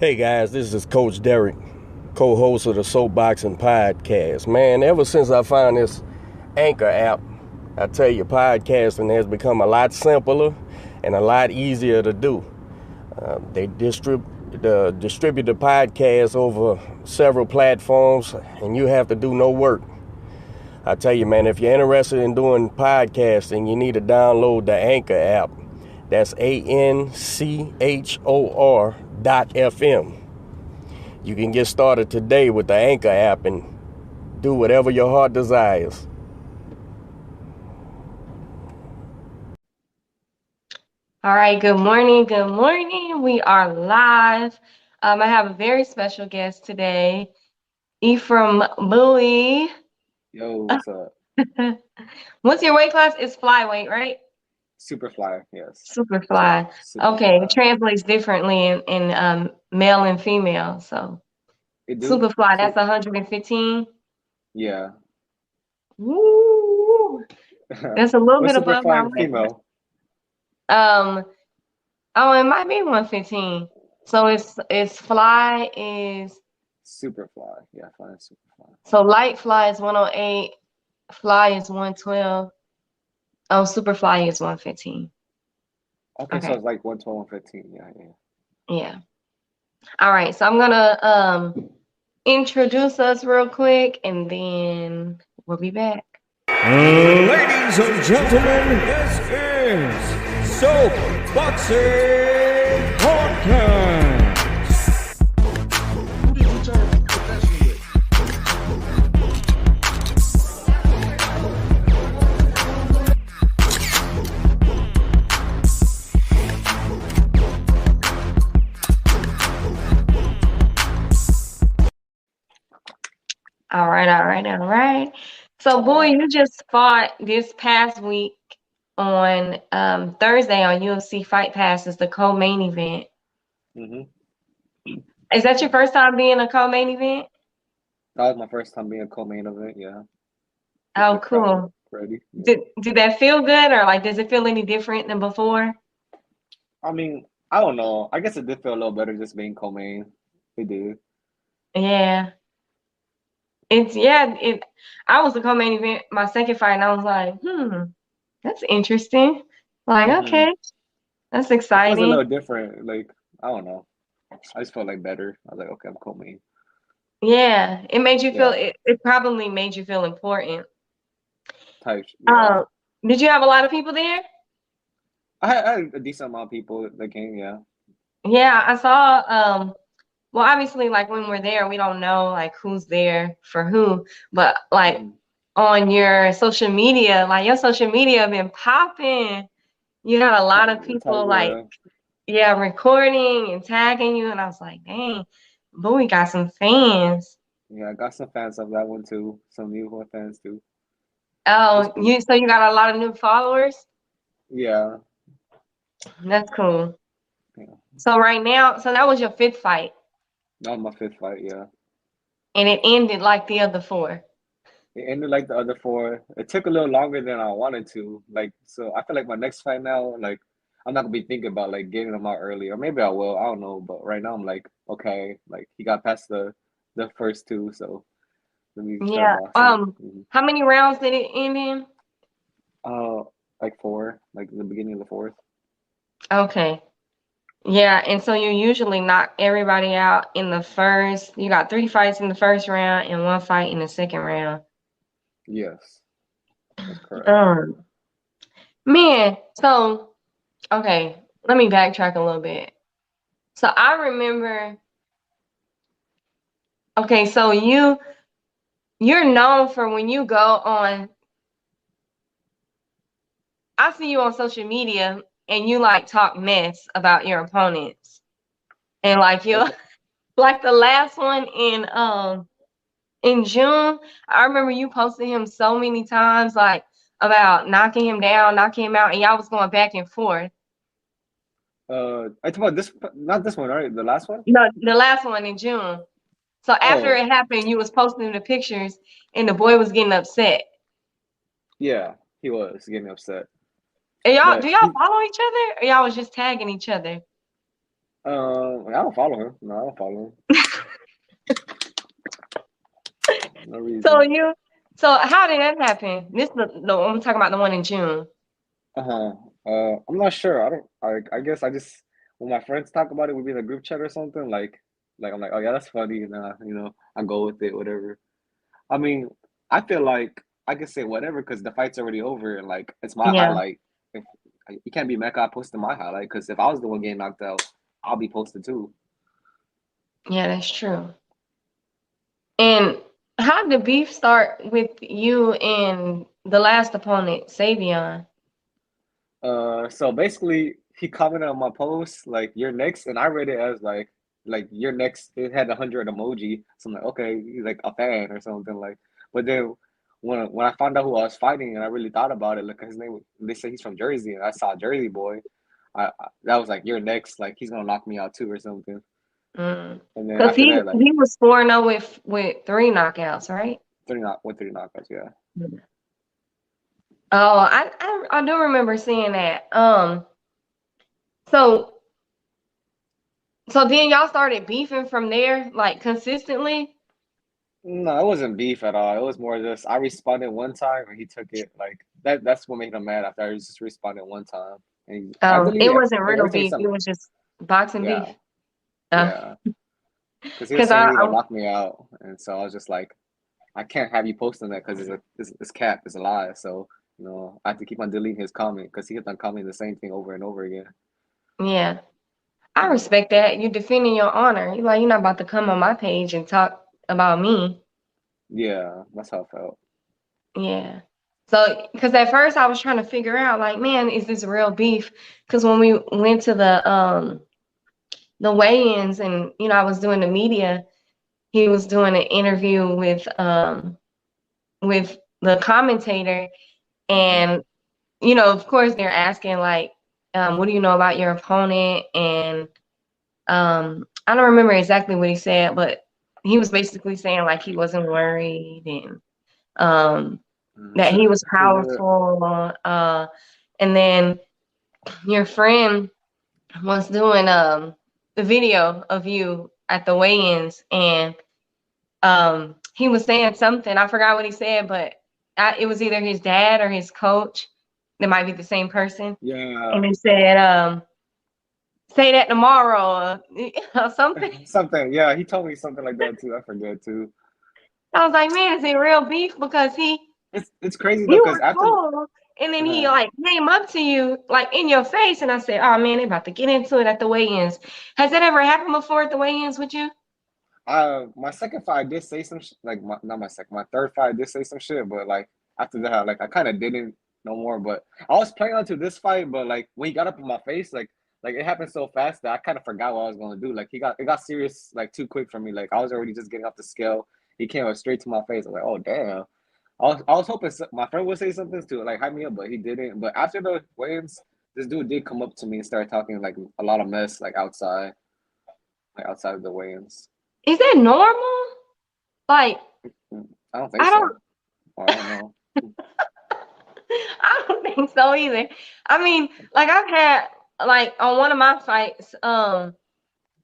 Hey guys, this is Coach Derek, co-host of the Soapboxing Podcast. Man, ever since I found this Anchor app, I tell you, podcasting has become a lot simpler and a lot easier to do. They distribute the podcast over several platforms, and you have to do no work. I tell you, man, if you're interested in doing podcasting, you need to download the Anchor app. That's ANCHOR.FM. You can get started today with the Anchor app and do whatever your heart desires. All right, good morning. Good morning. We are live. I have a very special guest today, Ephraim Bui. Yo, what's up? What's your weight class? It's flyweight, right? Superfly, yes. Superfly. Okay, it translates differently in male and female. So It do? Superfly, that's 115. Yeah. Woo! That's a little What's bit above my Superfly in weight. female? Oh, it might be 115. So it's fly is Superfly. Yeah, fine, Superfly. so light fly is 108, fly is 112. Oh, super fly is 115. Okay, so Okay. it's like 112, 115. Yeah. Yeah. All right. So I'm gonna introduce us real quick and then we'll be back. Ladies and gentlemen, this is Soap Boxing Podcast. Who did you turn professional with? All right. So, boy, you just fought this past week on Thursday on UFC Fight Pass as the co-main event. Mm-hmm. Is that your first time being a co-main event? That was my first time being a co-main event, yeah. Oh, The crowd cool. ready. Yeah. Did that feel good, or like does it feel any different than before? I mean, I don't know. I guess it did feel a little better just being co-main. It did. Yeah. I was a co-main event my second fight and I was like, that's interesting. Like, Mm-hmm. okay, that's It feels a exciting. little different. Like, I don't know. I just felt like better. I was like, okay, I'm co-main. Yeah. It made you feel Yeah. it probably made you feel important. Type. Yeah. Did you have a lot of people there? I had a decent amount of people that came, yeah. Yeah, I saw well, obviously, like when we're there, we don't know like who's there for who, but like Mhm. on your social media, like your social media been popping. You had a lot of people like, Yeah. recording and tagging you, and I was like, dang, Bowie got some fans. Yeah, I got some fans of that one too. Some new fans too. Oh, It's cool. so you got a lot of new followers? Yeah. That's cool. Yeah. So right now, so that was your fifth fight, That was my fifth fight, yeah. and it ended like the other four. It ended like the other four. It took a little longer than I wanted to. Like, so I feel like my next fight now, like, I'm not gonna be thinking about like getting them out early, or maybe I will. I don't know. But right now, I'm like, okay, like he got past the first two, so let me start Yeah. boxing. How many rounds did it end in? Like four, like the beginning of the fourth. Okay. Yeah, and so you usually knock everybody out in the first. You got 3 fights in the first round and 1 fight in the second round. Yes, that's correct. Man, so okay, let me backtrack a little bit. So I remember, okay, so you're known for when you go on, I see you on social media and you like talk mess about your opponents. And like you Okay. like the last one in June, I remember you posted him so many times like about knocking him down, knocking him out, and y'all was going back and forth. I talk about this, not this one, right? The last one. No, the last one in June. So after Oh, it happened, you was posting the pictures and the boy was getting upset. yeah, he was getting upset. And do But y'all follow each other or y'all was just tagging each other? I don't follow him. No, I don't follow him. No So reason. you, so how did that happen? This the I'm talking about the one in June. Uh-huh. I'm not sure. I don't. I guess I just when my friends talk about it, we be in a group chat or something. Like I'm like, oh yeah, that's funny, and I go with it, whatever. I mean, I feel like I could say whatever because the fight's already over, and like it's my Yeah, highlight. If you can't be mad 'cause I posted my highlight, because if I was the one getting knocked out, I'll be posted too. yeah, that's true. And how did the beef start with you and the last opponent, Savion? So basically, he commented on my post like "you're next," and I read it as like "you're next." It had 100 emoji, so I'm like, okay, he's like a fan or something like. But then when I found out who I was fighting, and I really thought about it, like his name, they say he's from Jersey, and I saw Jersey boy. That was like "you're next," like he's gonna knock me out too or something. Mm. And then Because after he that, like he was 4-0 with 3 knockouts, right? three knockouts, yeah. Mm. Oh, I do remember seeing that. So so then y'all started beefing from there, like consistently? No, it wasn't beef at all. It was more just I responded one time and he took it like that. That's what made him mad. After I just responded one time and I It deleted wasn't like real every time he beef. said It was just boxing beef. yeah, yeah, because he was Because saying he was gonna knock me out, and so I was just like, I can't have you posting that because it's cap, it's a lie. So I have to keep on deleting his comment because he kept on commenting the same thing over and over again. yeah, I respect that. You're defending your honor. You're like, you're not about to come on my page and talk about me. Yeah, that's how I felt. Yeah. So, because at first I was trying to figure out, like, man, is this real beef? Because when we went to the weigh-ins and I was doing the media, he was doing an interview with the commentator, Hmm. and of course they're asking like, what do you know about your opponent? And I don't remember exactly what he said, but he was basically saying like he wasn't worried and um that So he was he did. powerful. And then your friend was doing the video of you at the weigh-ins, and he was saying something. I forgot what he said, but it was either his dad or his coach. That might be the same person. Yeah, And he said, "Say that tomorrow," or something. something. Yeah, he told me something like that too. I forget too. I was like, man, is it real beef? Because It's crazy though, you because were after cool. And then he uh, like came up to you like in your face, and I said, "Oh man, they about to get into it at the weigh-ins." Has that ever happened before at the weigh-ins with you? my second fight I did say some like not my second, my third fight I did say some shit, but like after that, like I kind of didn't no more. But I was playing on to this fight, but like when he got up in my face, like it happened so fast that I kind of forgot what I was gonna do. Like it got serious like too quick for me. Like I was already just getting off the scale. He came up straight to my face. I was like, oh damn. I was hoping my friend would say something to like hype me up, but he didn't. But after the weigh-ins, this dude did come up to me and start talking like a lot of mess like outside of the weigh-ins. Is that normal? Like, I don't think I don't so. I don't know. I don't think so either. I mean, like I've had like on one of my fights,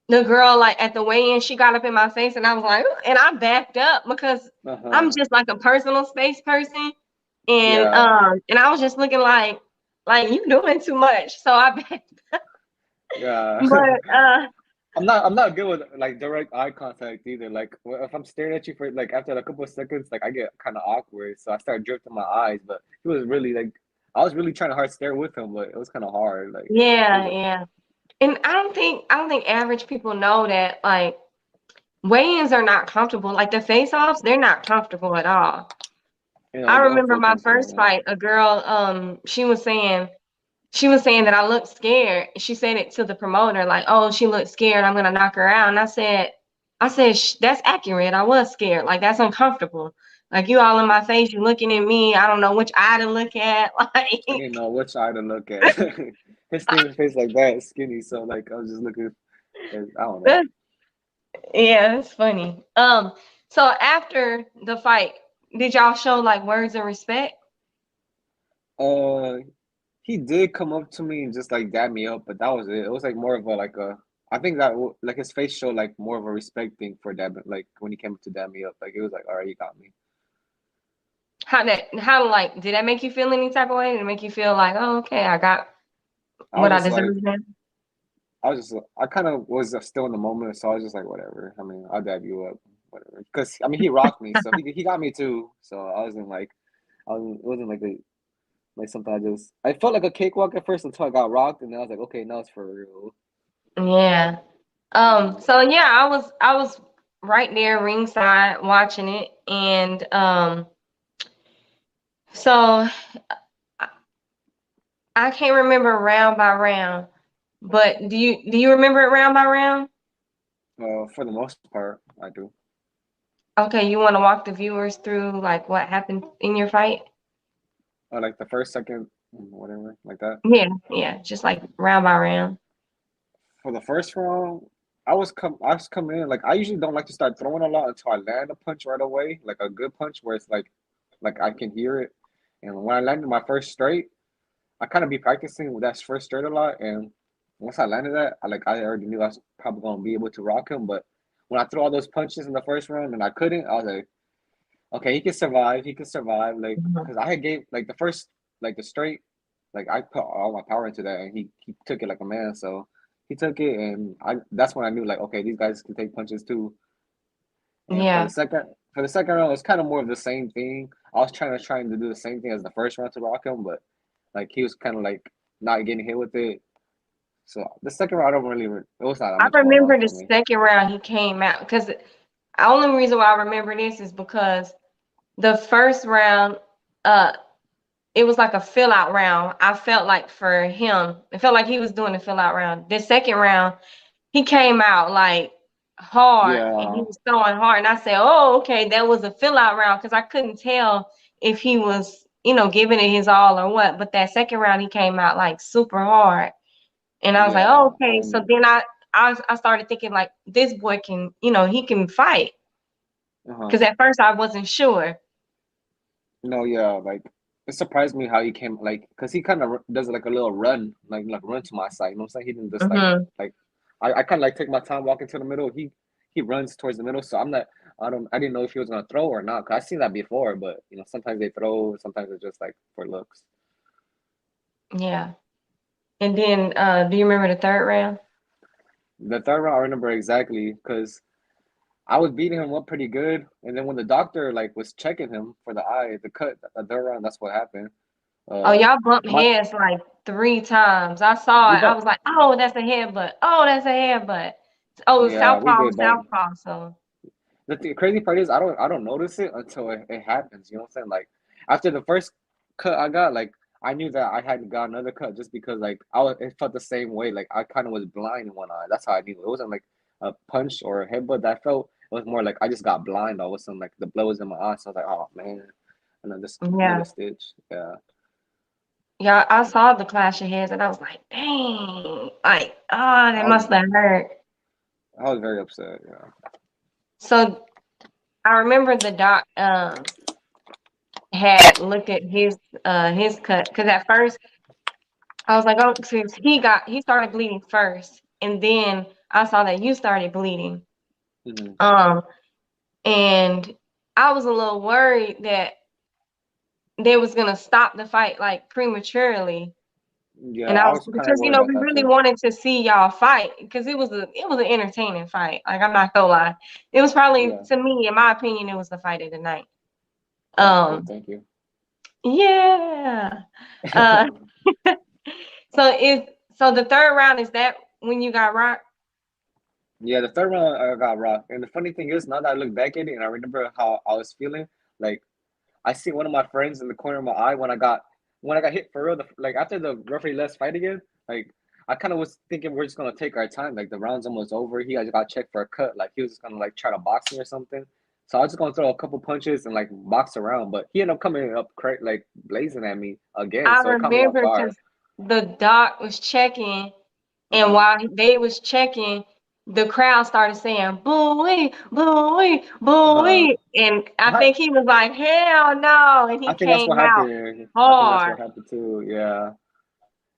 the girl like at the weigh-in, she got up in my face and I was like, "Ooh," and I backed up because I'm Uh-huh. just like a personal space person. Yeah. And I was just looking like you doing too much. So I backed. Yeah. But I'm not good with like direct eye contact either. Like if I'm staring at you for like after a couple of seconds, like I get kind of awkward, so I start drifting my eyes. But he was really like, I was really trying to hard stare with him, but it was kind of hard. Like it yeah, was, yeah. And I don't think average people know that like weigh-ins are not comfortable. Like the face-offs, they're not comfortable at all. I they don't remember feel my comfortable. first fight, a girl, she was saying that I looked scared. She said it to the promoter, like, "Oh, she looked scared. I'm gonna knock her out." And I said, "That's accurate. I was scared. Like that's uncomfortable. Like you all in my face, you looking at me. I don't know which eye to look at." Like, I didn't know which eye to look at. His skinny face like that is skinny, so like I was just looking. I don't know. that's, yeah, that's funny. So after the fight, did y'all show like words of respect? Uh, he did come up to me and just like dab me up, but that was it. It was like more of a like a I think that like his face showed like more of a respect thing for dab. Like when he came to dab me up, like it was like, all right, you got me. How like did that make you feel any type of way? Did it make you feel like, oh, okay, I got I what was I just like, deserve then? I kind of was still in the moment, so I was just like, whatever. I mean, I'll dab you up, whatever. Because I mean, he rocked me, so he got me too. So I wasn't like, it wasn't like like something I felt like a cakewalk at first until I got rocked, and then I was like, okay, now it's for real. Yeah. Mhm. So yeah, I was right there ringside watching it, and so I, I can't remember round by round, but do you remember it round by round? For the most part, I do. Okay, you want to walk the viewers through like what happened in your fight? Like the first, second, whatever, like that. Yeah, just like round by round. For the first round, I was coming in like I usually don't like to start throwing a lot until I land a punch right away, like a good punch where it's like I can hear it. And when I landed my first straight, I kind of be practicing with that first straight a lot. And once I landed that, I already knew I was probably gonna be able to rock him. But when I threw all those punches in the first round and I couldn't, I was like, okay, he can survive. He can survive. Like, Mhm. cause I had gave like the first like the straight, like I put all my power into that, and he took it like a man. So he took it, and I that's when I knew like okay, these guys can take punches too. And Yeah. for the second round, it was kind of more of the same thing. I was trying to do the same thing as the first round to rock him, but like he was kind of like not getting hit with it. So the second round, I don't really it was not that I much going on remember the for me. second round he came out because the only reason why I remember this is because the first round, uh, it was like a fill out round. I felt like for him, it felt like he was doing a fill out round. The second round, he came out like hard and he Yeah, was throwing hard. And I said, oh, okay, that was a fill out round because I couldn't tell if he was, giving it his all or what. But that second round, he came out like super hard. And I was like, yeah, oh, okay. So and then I started thinking like this boy can, he can fight. uh-huh. Because at first I wasn't sure. No, yeah, like it surprised me how he came, like, cause he kind of does like a little run, like run to my side. You know what I'm saying? He didn't just Hmm. like I kind of like take my time walking to the middle. He runs towards the middle, so I didn't know if he was gonna throw or not. Cause I've seen that before, but sometimes they throw, sometimes it's just like for looks. Yeah. And then do you remember the third round? The third round I remember exactly, cause I was beating him up pretty good, and then when the doctor like was checking him for the eye, the cut, the third round, that's what happened. Oh, Uh, y'all bumped my heads like 3 times. I saw we it. I both was like, oh, that's a headbutt. Oh, that's a headbutt. Oh, yeah, we southpaw, did bump. southpaw. So Crazy part is I don't notice it until it happens. You know what I'm saying? Like after the first cut I got, like I knew that I hadn't got another cut just because like it felt the same way. Like I kind of was blind in one eye. That's how I knew. It wasn't like a punch or a headbutt that felt. It was more like I just got blind all of a sudden. Like the blood was in my eye, so I was like, oh man, and then just another yeah. stitch. Yeah, Yeah, I saw the clash of heads and I was like, dang. Like, oh, that I must was have hurt. I was very upset. Yeah. So I remember the doc had looked at his cut because at first I was like, oh, since he started bleeding first, and then I saw that you started bleeding. Hmm. Um, and I was a little worried that they was gonna stop the fight like prematurely. Yeah, And I I was was kind of because worried about we that really too. wanted to see y'all fight because it was an entertaining fight. Like I'm not gonna lie, it was probably Yeah. to me, in my opinion, it was the fight of the night. Oh, okay. Um, Thank you. yeah. Uh, so the third round is that when you got rocked? Yeah, the third round I got rocked. And the funny thing is, now that I look back at it and I remember how I was feeling, like I see one of my friends in the corner of my eye when I got hit for real. Like after the referee let's fight again, like I kind of was thinking we're just gonna take our time. Like the round's almost over. He got checked for a cut. Like he was just gonna like try to box me or something. So I was just gonna throw a couple punches and like box around. But he ended up coming up like blazing at me again. I So it caught me off remember guard. because the doc was checking, and Uh-huh. while they was checking, the crowd started saying "booey, booey, Uh-huh. booey," and I I, think he was like, "Hell no!" and I he think that's came what out happened. I think that's what hard. happened too. Yeah.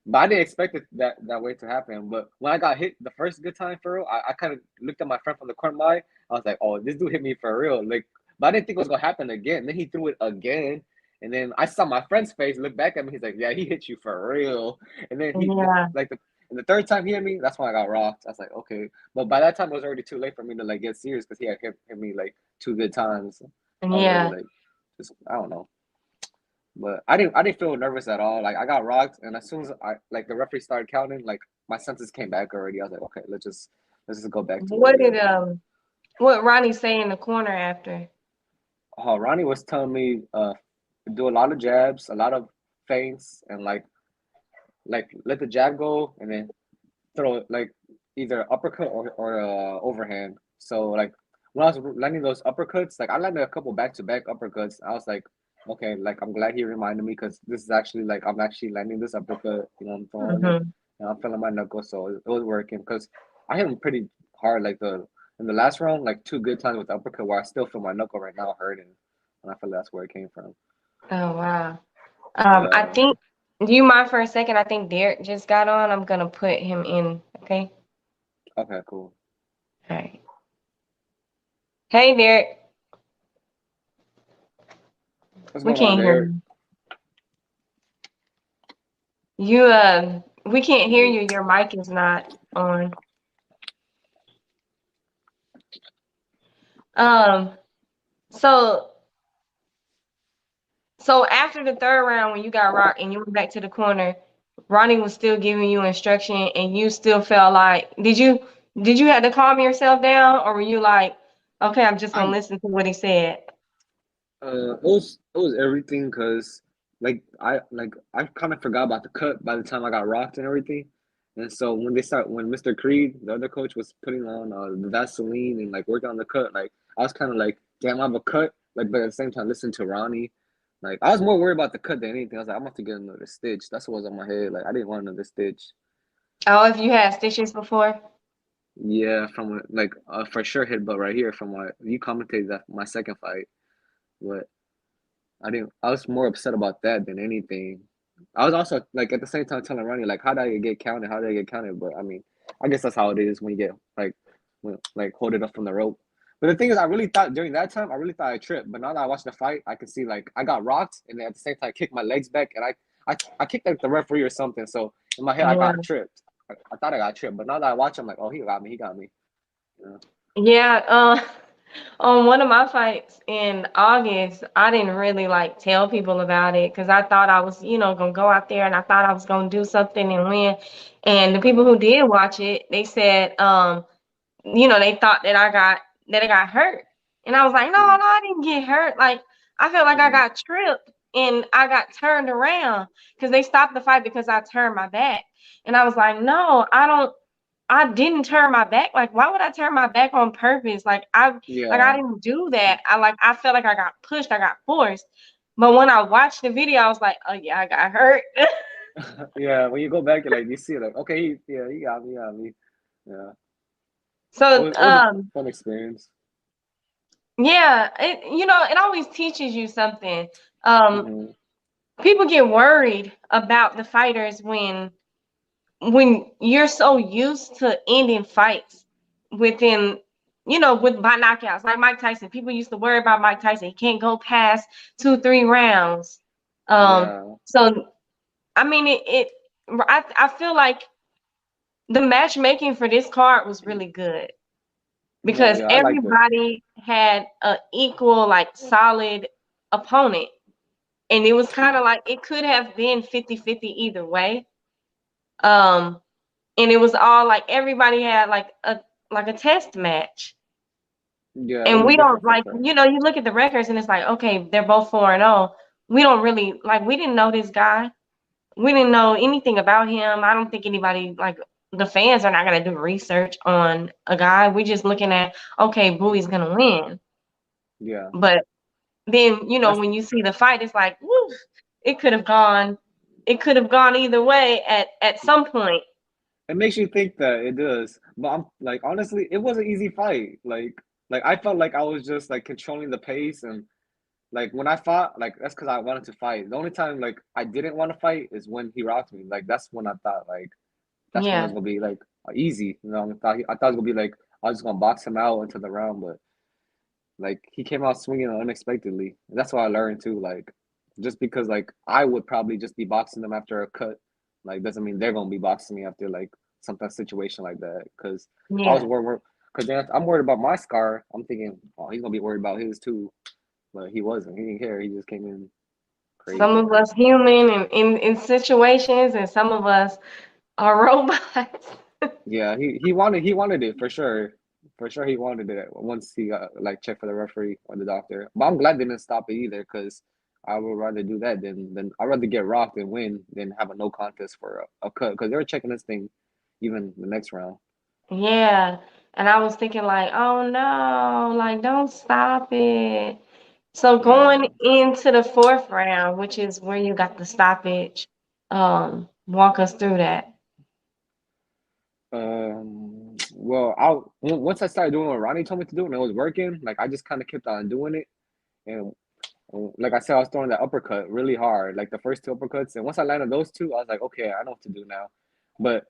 But I didn't expect it that way to happen. But when I got hit the first good time for real, I kind of looked at my friend from the corner of my eye. I was like, oh, this dude hit me for real. Like, but I didn't think it was gonna happen again. Then he threw it again. And then I saw my friend's face look back at me. He's like, yeah, he hit you for real. And then Yeah, and the third time he hit me, that's when I got rocked. I was like, okay. But by that time, it was already too late for me to like get serious because he had hit me like two good times. I was already yeah. like, just I don't know. But I didn't feel nervous at all. Like I got rocked, and as soon as I like the referee started counting, like my senses came back already. I was like, okay, let's just go back to What did it. what Ronnie say in the corner after? Oh, Ronnie was telling me do a lot of jabs, a lot of feints, and like let the jab go, and then throw it like either uppercut or overhand. So like when I was landing those uppercuts, like I landed a couple back to back uppercuts. I was like, okay, like I'm glad he reminded me because this is actually like I'm actually landing this uppercut. You know, I'm throwing it, Mm-hmm. and I'm feeling my knuckles, so it was working because I hit him pretty hard. Like the in the last round, like two good times with the uppercut where I still feel my knuckle right now hurting, and I feel that's where it came from. Oh wow. I Yeah. think, do you mind for a second? I think Derek just got on. I'm gonna put him in. Okay. Okay. Cool. All right. Hey, Derek. What's We going on can't hear there? you. You we can't hear you. Your mic is not on. Um. So so after the third round, when you got rocked and you went back to the corner, Ronnie was still giving you instruction, and you still felt like, did you have to calm yourself down, or were you like, okay, I'm just gonna I'm listen to what he said? it was everything because I kind of forgot about the cut by the time I got rocked and everything, and so when Mr. Creed, the other coach, was putting on the Vaseline and like working on the cut, like I was kind of like, damn, I have a cut, like but at the same time listen to Ronnie, like I was more worried about the cut than anything. I was like, I'm about to get another stitch. That's what was on my head. Like I didn't want another stitch. Oh, if you had stitches before? Yeah, from like for sure hit, but right here from what you commentated that my second fight, but. I didn't. I was more upset about that than anything. I was also like at the same time telling Ronnie like, how did I get counted? How did I get counted? But I mean, I guess that's how it is when you get like hold it up from the rope. But the thing is, I really thought during that time, I really thought I tripped. But now that I watched the fight, I can see like I got rocked, and then at the same time, I kicked my legs back, and I kicked like the referee or something. So in my head, I Yeah. got tripped. I thought I got tripped, but now that I watch, I'm like, oh, he got me. He got me. Yeah. Yeah, on one of my fights in August, I didn't really like tell people about it because I thought I was, gonna go out there and I thought I was gonna do something and win. And the people Mhm. who did watch it, they said, they thought that I got hurt. And I was like, no, no, Mhm. I didn't get hurt. Like I felt like I Mhm. got tripped and I got turned around because they stopped the fight because I turned my back. And I was like, no, I didn't turn my back. Like, why would I turn my back on purpose? Like I Yeah. didn't do that. I felt like I got pushed, I got forced. But when I watched the video, I was like, oh yeah, I got hurt. Yeah. When you go back, you're like you see it like, okay, yeah, he got me. He got me. Yeah. So It was a fun experience. yeah, it always teaches you something. Um, Hmm. People get worried about the fighters when you're so used to ending fights within, by knockouts, like Mike Tyson. People used to worry about Mike Tyson. He can't go past 2, 3 rounds. Um, Yeah. so I mean, I feel like the matchmaking for this card was really good Yeah. because Yeah. I liked it. everybody had an equal, like, solid opponent, and it was kind of like it could have been 50-50 either way. Um, and it was all like everybody had like a test match. Yeah. It And was we don't different for like, sure. you look at the records and it's like, okay, they're both 4-0. We don't really like, we didn't know this guy. We didn't know anything about him. I don't think anybody, like, the fans are not gonna do research on a guy. We just looking at, okay, Bowie's gonna win. Yeah. But then, That's when you see the fight, it's like, woo, it could have gone, it could have gone either way at some point. it makes you think that it does. But I'm like honestly, it was an easy fight. Like I felt like I was just like controlling the pace and Like when I fought, like that's because I wanted to fight. The only time like I didn't want to fight is when he rocked me. Like that's when I thought like that's when it was Yeah. gonna be like easy. You know, I thought it was gonna be like I was just gonna box him out into the round, but like he came out swinging unexpectedly. And that's what I learned too. Like just because like I would probably just be boxing them after a cut, like doesn't mean they're gonna be boxing me after like something situation like that. Because I was Yeah. worried. Because then I'm worried about my scar. I'm thinking, oh, he's gonna be worried about his too, but he wasn't. He didn't care. He just came in Some crazy. of us human and in situations, and some of us are robots. Yeah, he wanted it for sure. For sure he wanted it once he got like checked for the referee or the doctor. But I'm glad they didn't stop it either because I would rather do that than I'd rather get rocked and win than have a no contest for a cut because they were checking this thing even the next round. Yeah. And I was thinking like, oh no, like don't stop it. So Yeah. going into the fourth round, which is where you got the stoppage, walk us through that. Well, once I started doing what Ronnie told me to do and it was working, like I just kind of kept on doing it. And like I said, I was throwing that uppercut really hard, like the first two uppercuts. And once I landed those two, I was like, okay, I know what to do now. But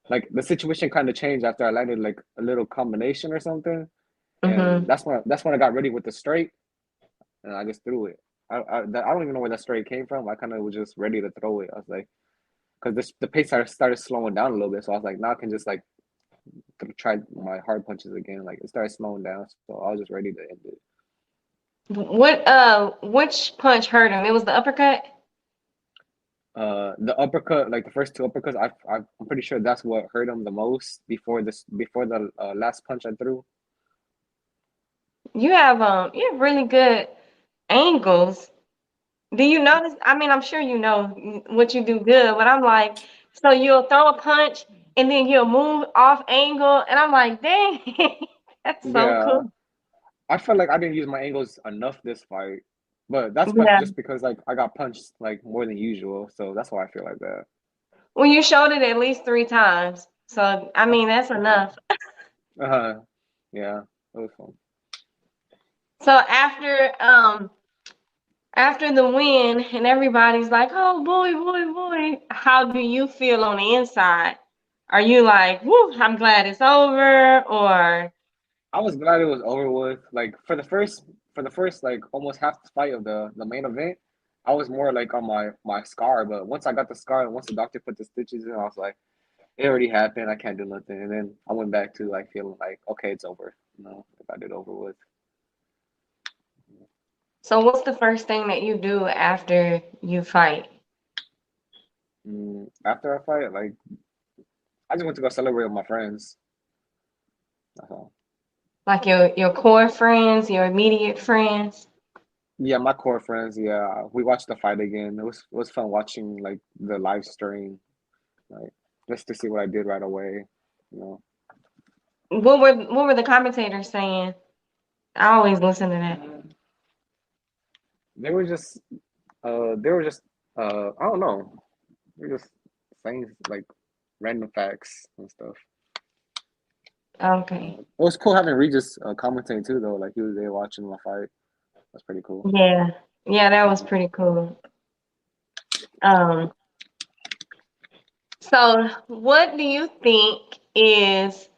like the situation kind of changed after I landed like a little combination or something, and Mm-hmm. that's when I got ready with the straight, and I just threw it. I don't even know where that straight came from. I kind of was just ready to throw it. I was like, because the pace started slowing down a little bit, so I was like, now I can just like try my hard punches again. Like it started slowing down, so I was just ready to end it. Which punch hurt him? It was the uppercut? The uppercut, like the first two uppercuts, I'm pretty sure that's what hurt him the most before the last punch I threw. You have really good angles. Do you notice? I mean, I'm sure you know what you do good, but I'm like, so you'll throw a punch and then you'll move off angle, and I'm like, dang, that's so Yeah, cool. I felt like I didn't use my angles enough this fight, but that's Yeah. just because like I got punched like more than usual, so that's why I feel like that. Well, you showed it at least 3 times, so I mean that's Okay. enough. Uh, yeah, it was fun. So after the win, and everybody's like, "Oh boy, boy, boy," how do you feel on the inside? Are you like, "Woo, I'm glad it's over," or I was glad it was over with. Like for the first like almost half the fight of the main event, I was more like on my scar. But once I got the scar and once the doctor put the stitches in, I was like, it already happened. I can't do nothing. And then I went back to like feeling like, okay, it's over. You know, I got it over with. so what's the first thing that you do after you fight? After I fight, like I just went to go celebrate with my friends. That's all. Like your core friends, your immediate friends? Yeah, my core friends. Yeah, we watched the fight again. It was fun watching like the live stream, like just to see what I did right away. You know, What were the commentators saying? I always listen to that. they were just I don't know. They were just saying like random facts and stuff. Okay. It was cool having Regis commentating too, though. Like he was there watching my fight. That's pretty cool. Yeah. Yeah, that was Mhm. pretty cool. Um, so what do you think is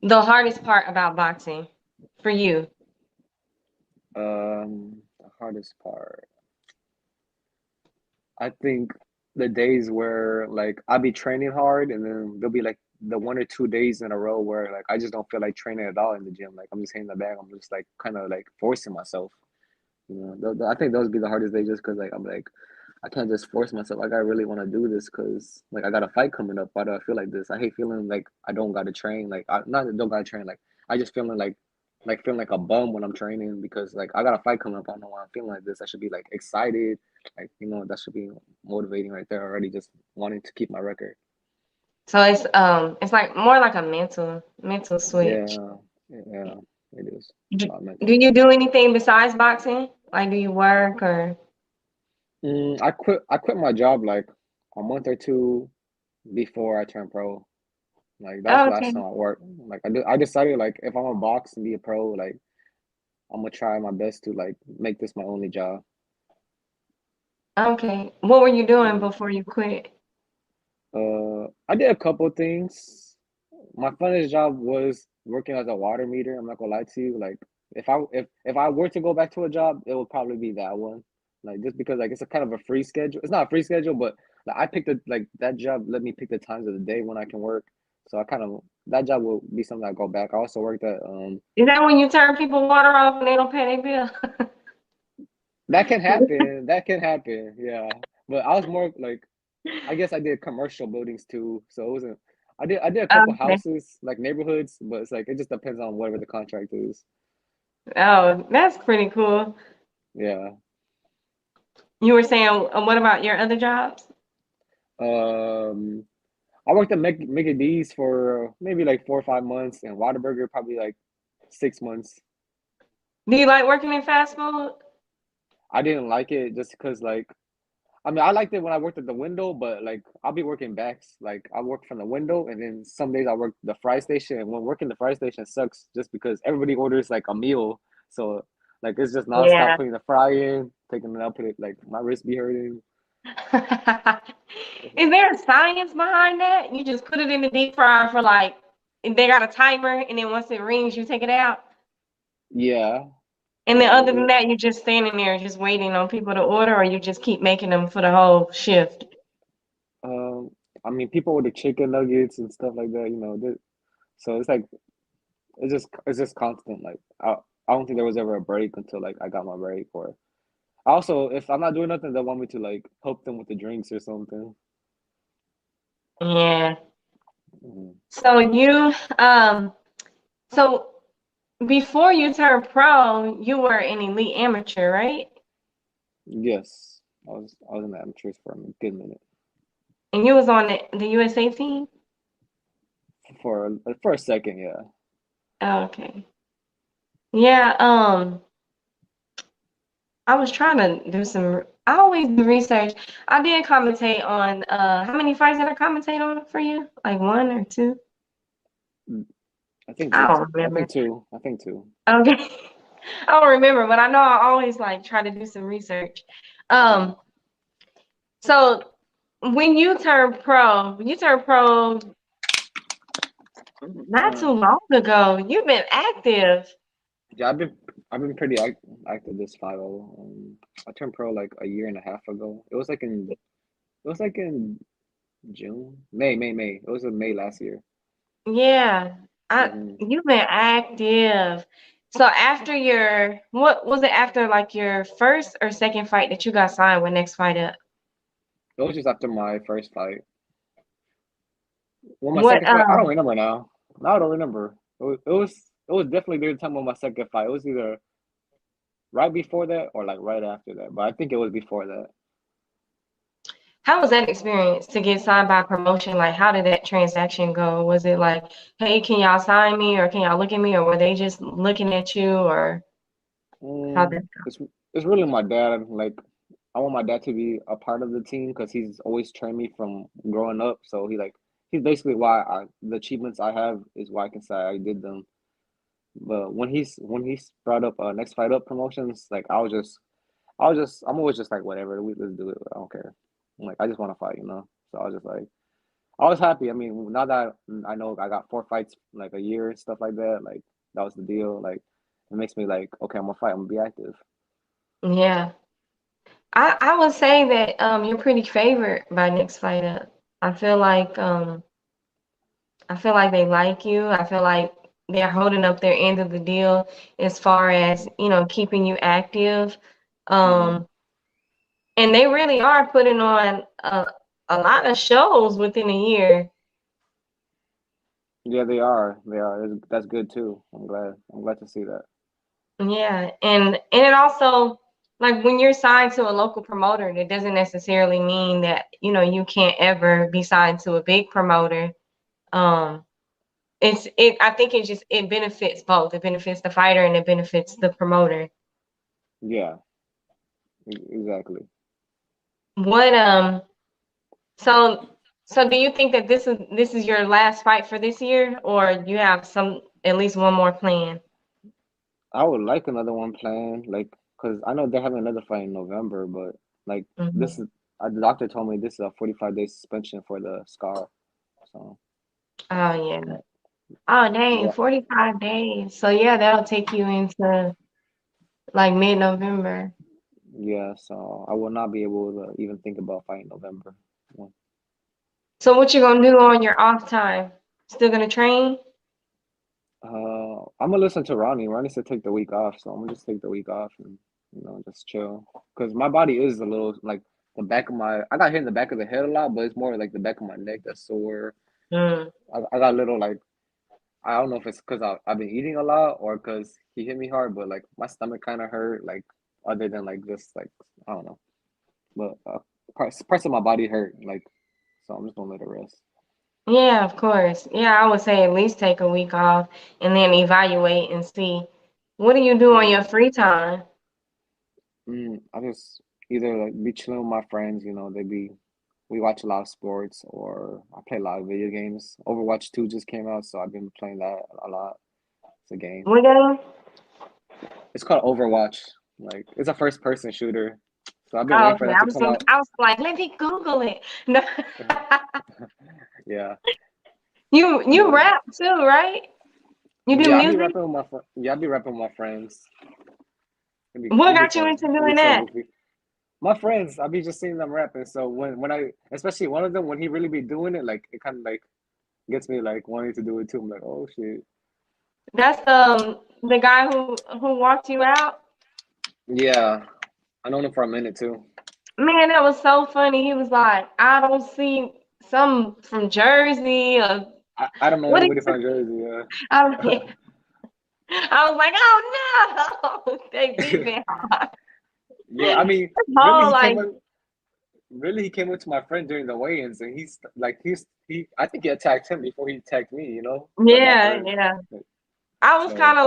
the hardest part about boxing for you? The hardest part, I think, the days where like I'll be training hard, and then there'll be like the 1 or 2 days in a row where like I just don't feel like training at all in the gym. Like I'm just hitting the bag. I'm just like kind of like forcing myself. You know, I think those would be the hardest days just because like I'm like I can't just force myself. Like I really want to do this because like I got a fight coming up. Why do I feel like this? I hate feeling like I don't got to train. Like I not that don't got to train. Like I just feeling like feeling like a bum when I'm training because like I got a fight coming up. I don't know why I'm feeling like this. I should be like excited. Like that should be motivating right there already. Just wanting to keep my record. So it's like more like a mental switch. Yeah, yeah, it is. Do, Not do mental. you do anything besides boxing? Like do you work or I quit my job like a month or two before I turned pro. Like that was oh, the okay. last time I worked. Like I decided like if I'm gonna box and be a pro, like I'm gonna try my best to like make this my only job. Okay. What were you doing Mhm. before you quit? I did a couple things. My funnest job was working as a water meter. I'm not gonna lie to you. Like if I were to go back to a job, it would probably be that one. Like just because like it's a kind of a free schedule. It's not a free schedule, but like I picked like that job let me pick the times of the day when I can work. So I kind of that job will be something I go back. I also worked at Is that when you turn people water off and they don't pay their bill? that can happen. That can happen. Yeah. But I was more like I guess I did commercial buildings too, so it wasn't. I did a couple Okay. houses like neighborhoods, but it's like it just depends on whatever the contract is. Oh, that's pretty cool. Yeah. You were saying, what about your other jobs? Um, I worked at Mickey D's for maybe like 4 or 5 months, and Whataburger probably like 6 months. Do you like working in fast food? I didn't like it just because like I mean I liked it when I worked at the window, but like I'll be working backs. Like I work from the window, and then some days I work the fry station, and when working the fry station sucks just because everybody orders like a meal, so like it's just nonstop Yeah. putting the fry in, taking it out, put it like my wrist be hurting. Is there a science behind that? You just put it in the deep fryer for like, and they got a timer, and then once it rings, you take it out. Yeah. And then other than It, that, you're just standing there just waiting on people to order, or you just keep making them for the whole shift. um, I mean people order chicken nuggets and stuff like that, so it's like it's just constant. Like I don't think there was ever a break until like I got my break. Or also, if I'm not doing nothing, they want me to like help them with the drinks or something. Yeah. Mhm. So so before you turned pro, you were an elite amateur, right? Yes, I was in the amateurs for a good minute And you was on the USA team? for a second. Yeah. Oh, okay. Yeah, I was trying to do some, I always do research. I did commentate on, how many fights did I commentate on for you? Like one or two? Mm, I think I just don't I remember. think two. I think two. Okay. I don't remember, but I know I always like try to do some research. Mhm. Um, so when you turned pro not too Uh, long ago, you've been active. yeah, I've been pretty active this 5-0. I turned pro like a year and a half ago. It was like in June, May. It was in May last year. Yeah, Hmm. you've been active. So after what was it after like your first or second fight that you got signed with Next Fight Up? It was just after my first fight. Well, my What second fight, I don't remember now. Now I don't remember. It was definitely during the time of my second fight. It was either right before that or like right after that. But I think it was before that. how was that experience to get signed by a promotion? Like how did that transaction go? Was it like, hey, can y'all sign me or can y'all look at me or were they just looking at you or how did It's really my dad. Like I want my dad to be a part of the team because he's always trained me from growing up. So he's basically why the achievements I have is why I can say I did them. But when he's brought up next fight up promotions, like I'm always just like whatever, let's do it. I don't care. Like I just want to fight, you know. So I was just like I was happy. I mean, now that I know I got 4 fights like a year and stuff like that, like that was the deal. Like it makes me like, okay, I'm gonna fight. I'm gonna be active. yeah. I would say that you're pretty favored by Next Fight Up. I feel like I feel like they like you. I feel like they're holding up their end of the deal as far as, keeping you active. Hmm. Um, and they really are putting on a lot of shows within a year. Yeah, they are. They are. That's good too. I'm glad. I'm glad to see that. Yeah. And it also like when you're signed to a local promoter, that doesn't necessarily mean that, you can't ever be signed to a big promoter. Um, I think it benefits both. It benefits the fighter and it benefits the promoter. Yeah, exactly. What so so do you think that this is your last fight for this year or you have some at least one more plan? I would like another one planned, like, cause I know they're having another fight in November, but like this Mhm. is the doctor told me this is a 45-day suspension for the scar. So, Oh yeah. but Oh dang, yeah, 45 days. So yeah, that'll take you into like mid-November. yeah. So I will not be able to even think about fighting November. Yeah. So what you gonna do on your off time? Still gonna train? I'm gonna listen to Ronnie. Ronnie said take the week off, so I'm gonna just take the week off and just chill. Cause my body is a little like the back of my. I got hit in the back of the head a lot, but it's more like the back of my neck that's sore. Mm. I got a little like I don't know if it's because I've been eating a lot or because he hit me hard, but like my stomach kind of hurt. Like other than like just like I don't know, but parts of my body hurt. Like so, I'm just gonna let it rest. Yeah, of course. Yeah, I would say at least take a week off and then evaluate and see what do you do on Yeah. your free time? I just either like be chilling with my friends. We watch a lot of sports or I play a lot of video games. Overwatch 2 just came out, so I've been playing that a lot. It's a game. What game? It's called Overwatch. Like it's a first person shooter. So I've been Oh, waiting for okay. that to come out. I was like, let me Google it. No. Yeah. You But rap too, right? You do yeah, I be music? rapping with I be rapping with my friends. What It'd be got you fun. into It'd be doing so that? goofy. My friends, I be just seeing them rapping. So when I especially one of them when he really be doing it, like it kind of like gets me like wanting to do it too. I'm like, oh shit. That's the guy who walked you out? Yeah, I known him for a minute too. Man, that was so funny. He was like, I don't see some from Jersey or I don't know what anybody from Jersey. I was, I was like, oh no, they beefing hard. Yeah, I mean, really, Oh, like, he came up to my friend during the weigh-ins, and he. I think he attacked him before he attacked me. Like my yeah, friend. yeah. I was So kind of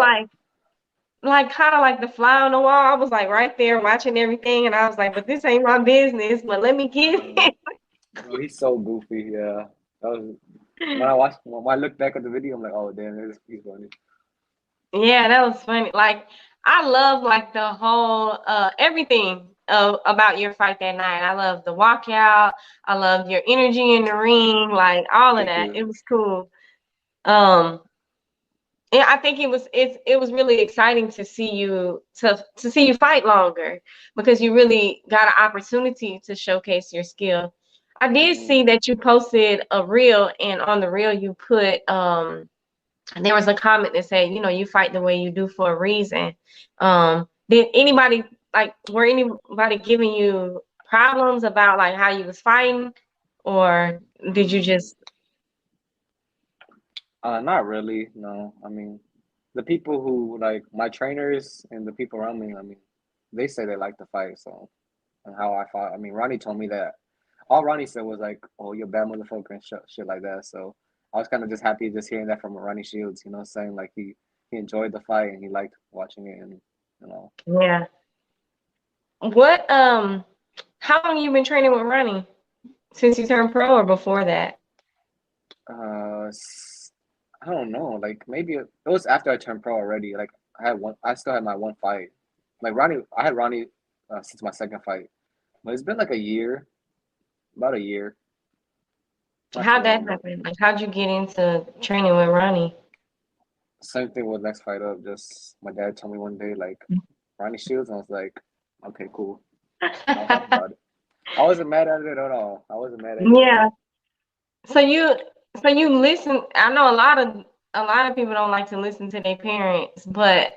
like the fly on the wall. I was like right there watching everything, and I was like, but this ain't my business. But let me get uh, no, he's so goofy. Yeah, that was when I look back at the video. I'm like, oh damn, he's funny. Yeah, that was funny. Like I love like the whole everything about your fight that night. I love the walkout. I love your energy in the ring, like all of Thank that. It you. was cool. Um yeah, I think it was really exciting to see you fight longer because you really got an opportunity to showcase your skill. I did Hmm. see that you posted a reel and on the reel you put there was a comment that said, you fight the way you do for a reason. Did anybody were anybody giving you problems about like how you was fighting, or did you just? Not really. No, I mean, the people who like my trainers and the people around me. I mean, they say they like to fight. So and how I fought. I mean, Ronnie told me that. All Ronnie said was like, "Oh, you're a bad motherfucker" and shit like that. So I was kind of just happy just hearing that from Ronnie Shields. Saying like he enjoyed the fight and he liked watching it and you know. Yeah. What how long you been training with Ronnie? Since you turned pro or before that? I don't know. Like maybe it was after I turned pro already. Like I had one. I still had my one fight. Like Ronnie, I had Ronnie since my second fight, but it's been like a year, about a year, not too How'd that long. But happen? Like how'd you get into training with Ronnie? same thing with next fight up. Just my dad told me one day like Ronnie Shields, and I was like, okay, cool. I was happy about it. I wasn't mad at it at all. I wasn't mad at it at Yeah. all. So you listen. I know a lot of people don't like to listen to their parents, but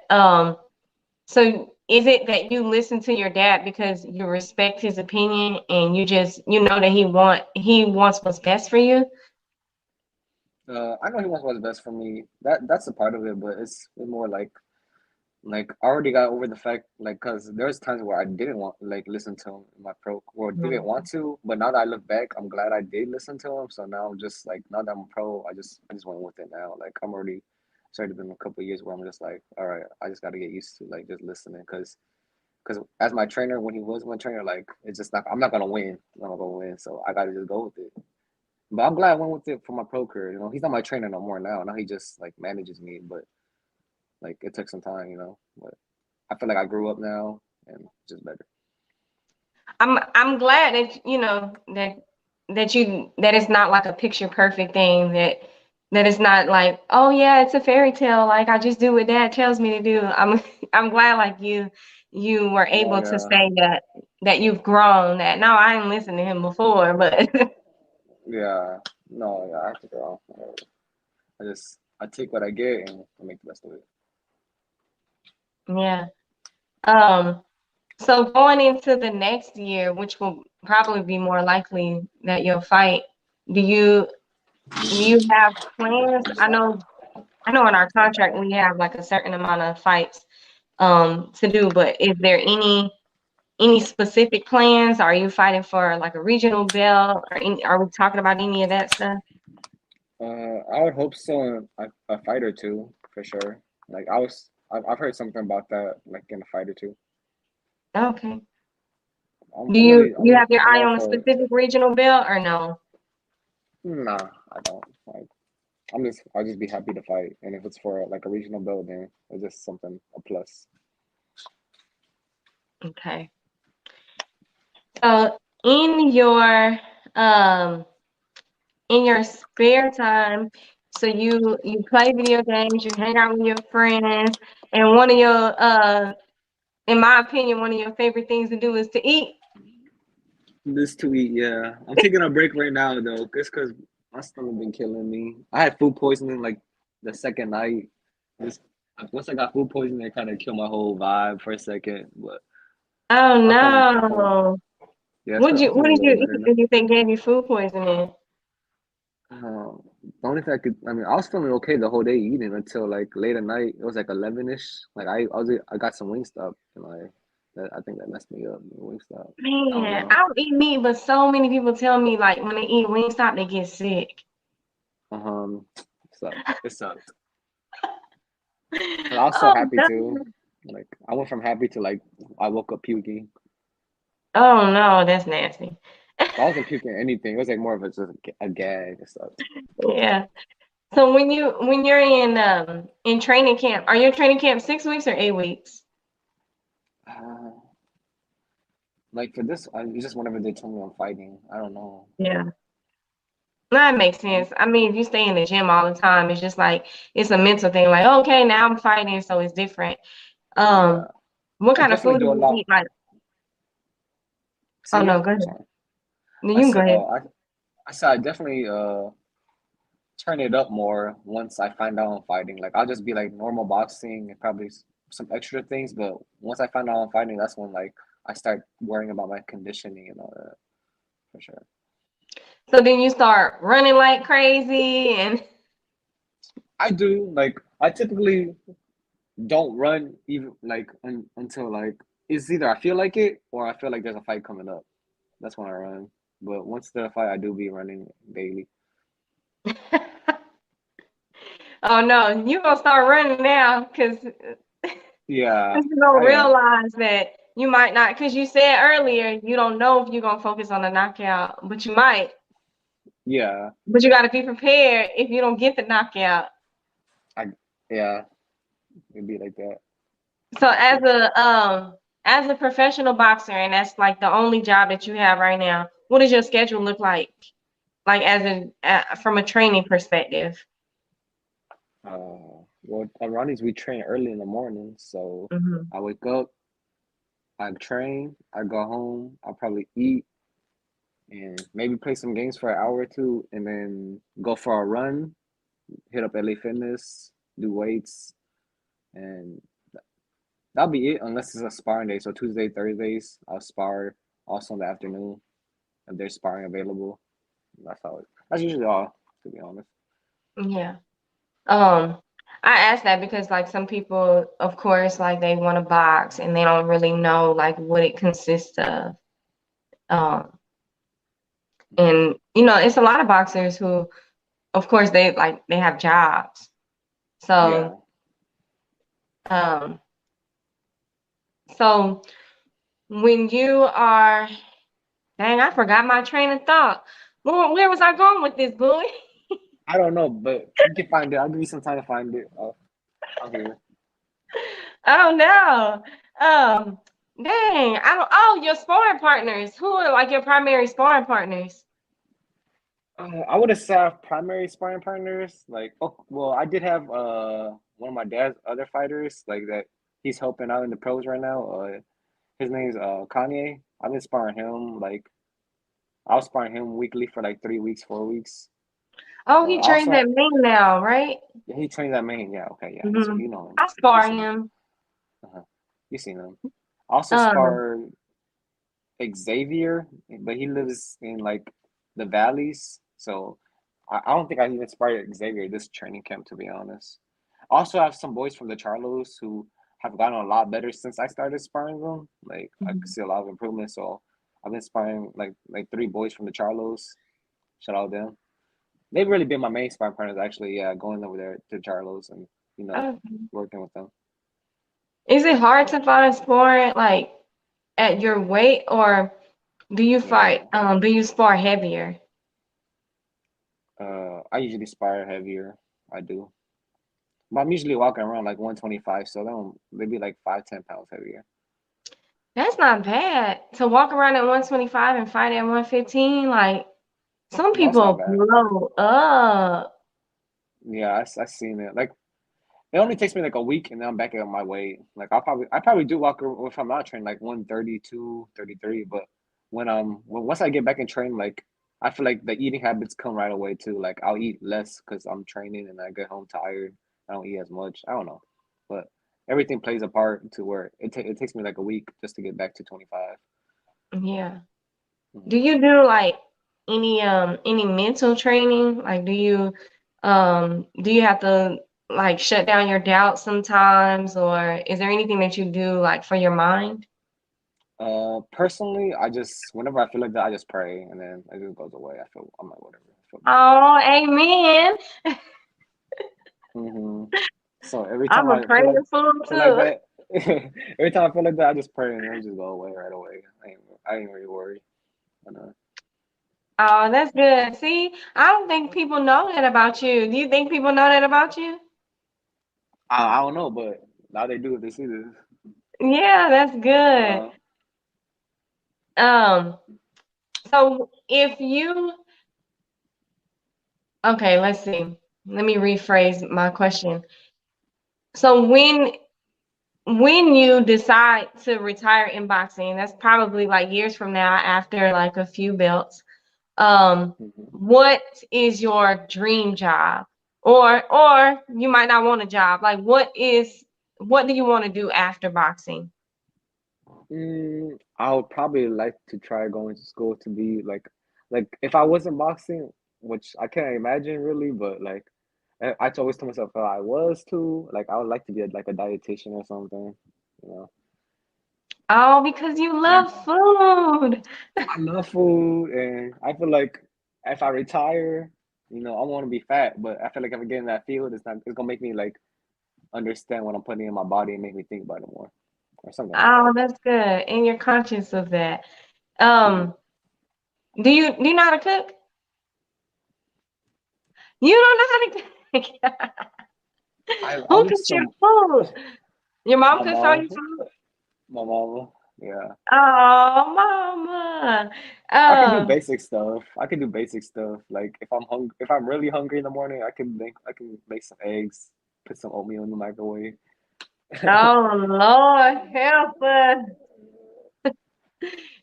so is it that you listen to your dad because you respect his opinion and you know that he wants what's best for you? I know he wants what's best for me. That's a part of it, but it's more like I already got over the fact like because there's times where I didn't want like listen to him in my pro or didn't want to, but now that I look back, I'm glad I did listen to him. So now I'm just like now that I'm a pro, I just went with it now. Like I'm already started been a couple of years where I'm just like, all right, I just got to get used to like just listening because as my trainer when he was my trainer, like it's just not I'm not gonna win, I'm not gonna win, so I got to just go with it. But I'm glad I went with it for my pro career. He's not my trainer no more now. Now he just like manages me, but Like it took some time, you know. But I feel like I grew up now and it's just better. I'm glad that you know that it's not like a picture perfect thing, that it's not like, oh yeah, it's a fairy tale, like I just do what dad tells me to do. I'm glad like you were Oh able to yeah, say that you've grown, that no, I didn't listen to him before, but yeah. No, yeah. I have to grow. I take what I get and I make the best of it. yeah. Um so going into the next year, which will probably be more likely that you'll fight, do you have plans? I know in our contract we have like a certain amount of fights to do, but is there any specific plans? Are you fighting for like a regional belt, or are we talking about any of that stuff? I would hope so. In a fight or two for sure. Like I've heard something about that, like in a fight or two. Okay. I'm, Do I'm really, you I'm, have your I'm eye all on a for it. specific regional belt or no? Nah, I don't. Like, I'll just be happy to fight, and if it's for like a regional belt, then it's just something a plus. Okay. So um in your spare time, so you play video games, you hang out with your friends, and one of your in my opinion, one of your favorite things to do is to eat. This to eat, yeah. I'm taking a break right now though, just because my stomach been killing me. I had food poisoning like the second night. Just once I got food poisoning, it kind of killed my whole vibe for a second. But Oh I felt no. yeah, I'm What feeling a did little you better eat now. that you think gave you food poisoning? The only thing I mean, I was feeling okay the whole day eating until like late at night. It was like 11ish. Like I got some Wingstop and I think that messed me up. Wingstop. I don't Man, know. I don't eat meat, but so many people tell me like when they eat Wingstop, they get sick. It sucked. It sucked. But I was so Oh happy no. too. Like I went from happy to like I woke up puking. Oh no, that's nasty. But I wasn't puking or anything. It was like more of a gag and stuff. Yeah. So when you're in training camp, are you in training camp 6 weeks or 8 weeks? Uh, like for this, it's just whenever they tell me I'm fighting. I don't know. Yeah. That makes Um, sense. I mean, if you stay in the gym all the time, it's just like it's a mental thing. Like, okay, now I'm fighting, so it's different. Um, yeah, what I kind of definitely food do do a you lot. eat? Like, Say oh again? no, go ahead. Sorry. No, I you can go said, ahead. oh, I said I definitely turn it up more once I find out I'm fighting. Like I'll just be like normal boxing and probably some extra things, but once I find out I'm fighting, that's when like I start worrying about my conditioning and all that for sure. So then you start running like crazy, and I do like I typically don't run even like until like it's either I feel like it or I feel like there's a fight coming up. That's when I run. But once the fight, I do be running daily. oh no, you gonna start running now because Yeah, you gonna I am. realize that you might not. Because you said earlier you don't know if you're gonna focus on the knockout, but you might. Yeah, But you got to be prepared if you don't get the knockout. I yeah, it'd be like that. So as a professional boxer, and that's like the only job that you have right now, what does your schedule look like? Like as from a training perspective. Well, at Ronnie's we train early in the morning, so Hmm. I wake up, I train, I go home, I'll probably eat and maybe play some games for an hour or two, and then go for a run, hit up LA Fitness, do weights, and that'll be it unless it's a sparring day. So Tuesday, Thursdays, I'll spar also in the afternoon if there's sparring available. That's usually all, to be honest. Yeah. Um, I asked that because like some people, of course, like they want to box and they don't really know like what it consists of. Um, and you know, it's a lot of boxers who, of course, they have jobs. So, Yeah. um, so when you are, dang, I forgot my train of thought. Where was I going with this, boy? I don't know, but you can find it. I'll give you some time to find it. I'll hear. Oh no. Dang. I don't. Oh, your sparring partners. Who are like your primary sparring partners? I would have said primary sparring partners. Like, oh, well, I did have one of my dad's other fighters like that. He's helping out in the pros right now. His name's Kanye. I've been sparring him like I was sparring him weekly for like 3 weeks, 4 weeks. Oh, he trains Also, at Maine now, right? yeah, he trains at Maine. Yeah, okay, yeah. So Mm-hmm. you know him. I You spar seen him. him. Uh-huh. You seen him. I also Um, sparred Xavier, but he lives in like the valleys. So I don't think I even sparred Xavier this training camp, to be honest. Also, I have some boys from the Charlos who have gotten a lot better since I started sparring them. Like I can see a lot of improvement. So I've been sparring like three boys from the Charlos. Shout out them. They've really been my main sparring partners actually. Yeah, going over there to Charlos and uh, working with them. is it hard to find sport like at your weight, or do you fight? Yeah. Do you spar heavier? I usually spar heavier. I do. But I'm usually walking around like 125, so they be like 5, 10 pounds heavier. That's not bad to walk around at 125 and fight at 115. Like some No, it's not people bad. blow up. Yeah, I seen it. Like it only takes me like a week and then I'm back at my weight. Like I probably do walk if I'm not training like 132, 33. But once I get back in training, like I feel like the eating habits come right away too. Like I'll eat less because I'm training and I get home tired. I don't eat as much. I don't know, but everything plays a part to where it takes me like a week just to get back to 25. Yeah. Do Mhm. you do like any mental training? Like do you have to like shut down your doubts sometimes, or is there anything that you do like for your mind? Personally, I just whenever I feel like that, I just pray and then it just goes away. I'm like whatever. I feel good. Oh, amen. Hmm. So every I'm time a I praying fool feel like too. that, every time I feel like that, I just pray and it'll just go away right away. I ain't really worried. And, Oh, that's good. See, I don't think people know that about you. Do you think people know that about you? I don't know, but now they do if they see this. Yeah, that's good. Uh, Um, so if you, okay, let's see. Let me rephrase my question. So when you decide to retire in boxing, that's probably like years from now after like a few belts. mhm. What is your dream job? Or you might not want a job. Like what do you want to do after boxing? I would probably like to try going to school to be like if I wasn't boxing, which I can't imagine really, but like I always told myself if I was to, like I would like to be like a dietitian or something, you know. Oh, because you Like love food. I love food and I feel like if I retire, I want to be fat, but I feel like if I get in that field, it's gonna make me like understand what I'm putting in my body and make me think about it more or something like that. Oh, that's good. And you're conscious of that. Hmm. Um, do you know how to cook? You don't know how to cook. I Who make cooks your some food? Your mom my cooks all mom, your food? my mama, yeah. Oh, mama. I can do Um, basic stuff. I can do basic stuff. Like if I'm really hungry in the morning, I can make some eggs, put some oatmeal in the microwave. oh Lord, help us.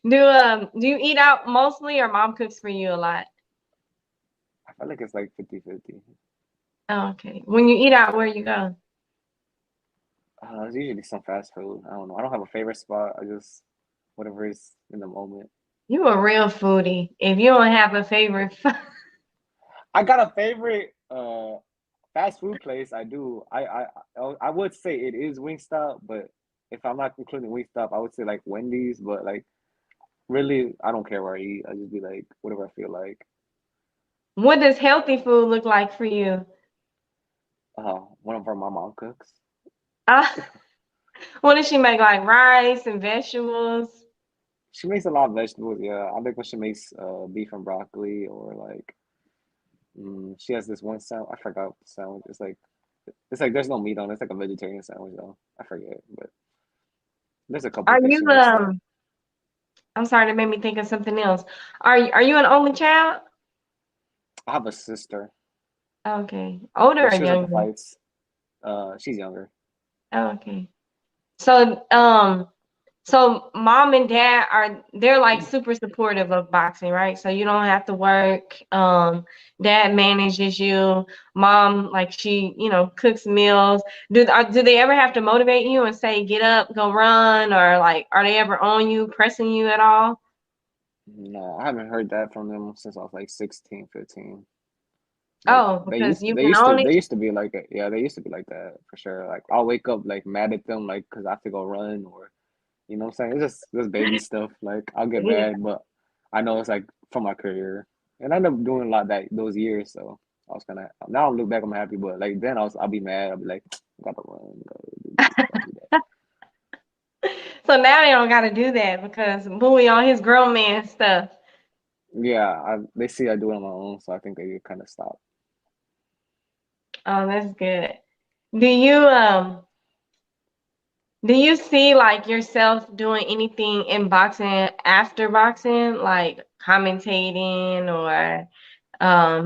Do you eat out mostly or mom cooks for you a lot? I feel like it's like 50-50. Oh, okay. When you eat out, where you go? It's usually some fast food. I don't know. I don't have a favorite spot. I just whatever is in the moment. You a real foodie. If you don't have a favorite, I got a favorite fast food place. I do. I would say it is Wingstop, but if I'm not including Wingstop, I would say like Wendy's. But like really, I don't care where I eat. I just be like whatever I feel like. what does healthy food look like for you? Whenever my mom cooks. Uh, what does she make? Like rice and vegetables? She makes a lot of vegetables. Yeah, I like when she makes beef and broccoli or like she has this one sandwich. I forgot the sandwich. It's like It's like there's no meat on it. It's like a vegetarian sandwich though. I forget, but there's a couple Are you dishes and stuff. I'm sorry, that made me think of something else. Are you an only child? I have a sister, Okay. Older but or she was at the younger? fights. She's younger. Oh, okay. So, so mom and dad they're like super supportive of boxing, right? So you don't have to work. Dad manages you. Mom, like she, cooks meals. Do they ever have to motivate you and say, get up, go run, or like are they ever on you, pressing you at all? No, I haven't heard that from them since I was like 16, 15. Like Oh, they because used to, you they can used to, only. they used to be like, yeah, they used to be like that for sure. Like I'll wake up like mad at them, like because I have to go run or, you know what I'm saying? It's just baby stuff. Like I'll get Yeah. mad, but I know it's like for my career, and I ended up doing a lot that those years. So I was kind of now I look back, I'm happy, but like then I'll be mad. I'll be like, gotta run, gotta do this, gotta do that. So now they don't got to do that because Bowie on his grown man stuff. Yeah, they see I do it on my own, so I think they kind of stop. Oh, that's good. Do you um do you see like yourself doing anything in boxing after boxing, like commentating or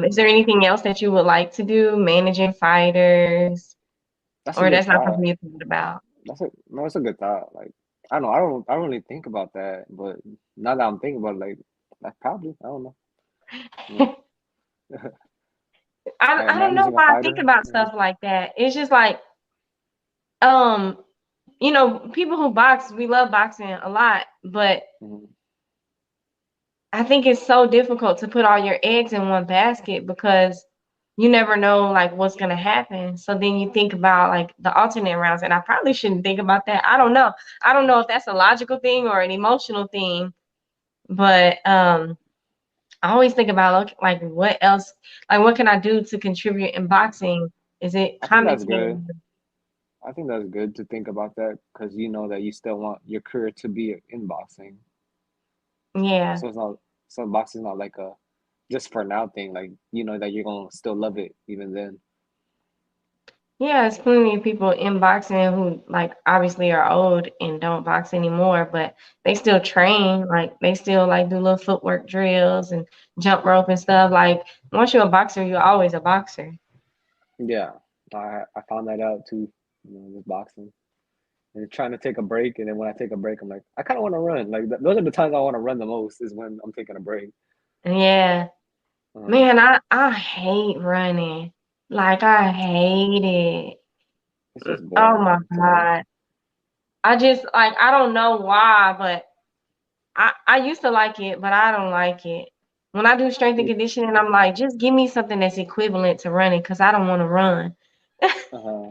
is there anything else that you would like to do, managing fighters, That's a or good that's not thought. something you thought about? That's a no, it's a good thought. Like I don't really think about that, but now that I'm thinking about it, like probably I don't know. Yeah. I don't know Managing a why I think fighter. about stuff like that. It's just like um people who box, we love boxing a lot, but Mhm. I think it's so difficult to put all your eggs in one basket because you never know like what's gonna happen. So then you think about like the alternate rounds, and I probably shouldn't think about that. I don't know. I don't know if that's a logical thing or an emotional thing, but I always think about like what else, like what can I do to contribute in boxing? Is it I think that's good. commentating? I think that's good to think about that because you know that you still want your career to be in boxing. Yeah. So it's not so boxing is not like a just for now thing. Like you know that you're gonna still love it even then. Yeah, there's plenty of people in boxing who like obviously are old and don't box anymore, but they still train. Like they still like do little footwork drills and jump rope and stuff. Like once you're a boxer, you're always a boxer. Yeah, I found that out too. With boxing and trying to take a break, and then when I take a break, I'm like I kind of want to run. Like those are the times I want to run the most is when I'm taking a break. Yeah. Uh, Man, I hate running. Like I hate it. it's just Oh my boring to me. God. I just like I don't know why, but I used to like it, but I don't like it. When I do strength and conditioning, I'm like, just give me something that's equivalent to running because I don't want to run. Uh-huh.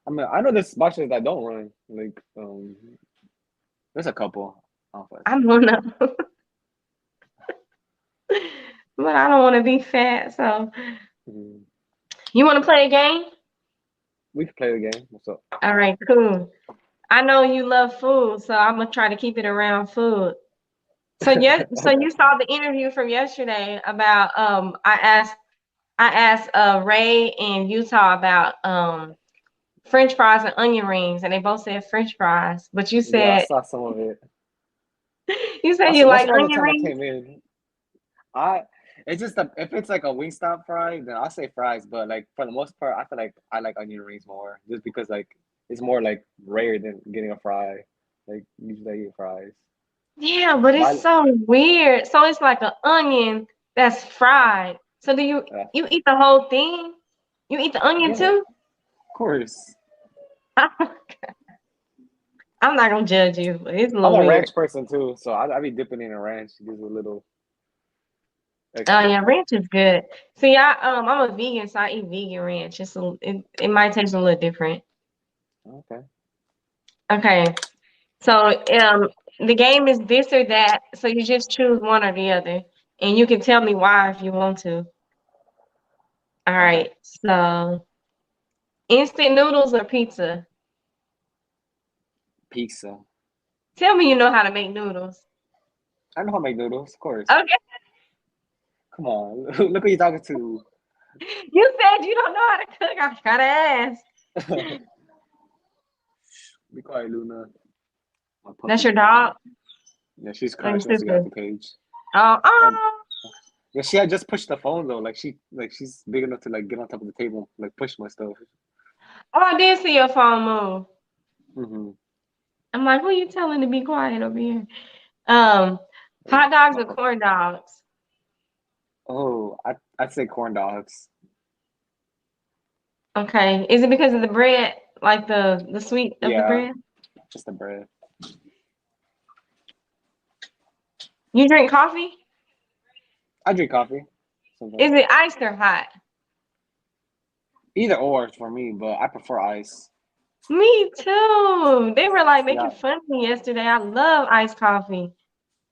I mean, I know there's boxers that don't run. Like, there's a couple. I don't know if I I say. don't know, but I don't want to be fat. So, Mhm. you want to play a game? We can play the game. What's up? All right, cool. I know you love food, so I'm gonna try to keep it around food. So yeah, so Okay. you saw the interview from yesterday about I asked Ray and Utah about French fries and onion rings, and they both said French fries, but you Yeah, I said saw some of it. you said That's you that's like around the onion time I rings. came in. I it's just that if it's like a Wingstop fry, then I'll say fries. But like for the most part, I feel like I like onion rings more, just because like it's more like rare than getting a fry. Like usually I eat fries. Yeah, but it's But so weird. So it's like an onion that's fried. So do you uh, you eat the whole thing? You eat the onion yeah, of too? course. I'm not gonna judge you, but it's a I'm little a weird. ranch person too, so I be dipping in a ranch. Gives a little Oh extra. yeah, ranch is good. See, I'm a vegan, so I eat vegan ranch. It might taste a little different. Okay. Okay, so the game is this or that. So you just choose one or the other, and you can tell me why if you want to. All Okay. right. So instant noodles or pizza? Pizza. Tell me you know how to make noodles. I know how to make noodles, of course. Okay. Come on, look who you talking to. You said you don't know how to cook. I gotta ask. Be quiet, Luna. My That's puppy's your crying. dog Yeah, she's or crying. your She wants to get out sister? the cage. Oh, And oh. yeah, she had just pushed the phone though. She's big enough to like get on top of the table, like push my stuff. Oh, I did see your phone move. Hmm. I'm like, who you telling to be quiet over here? Um, hot dogs My or puppy. corn dogs? Oh, I'd say corn dogs. Okay. Is it because of the bread, like the sweet of the Yeah, bread? just the bread. You drink coffee? I drink coffee Is sometimes. it iced or hot? Either or for me, but I prefer ice. Me too. They were like making Yeah, fun of me yesterday. I love iced coffee.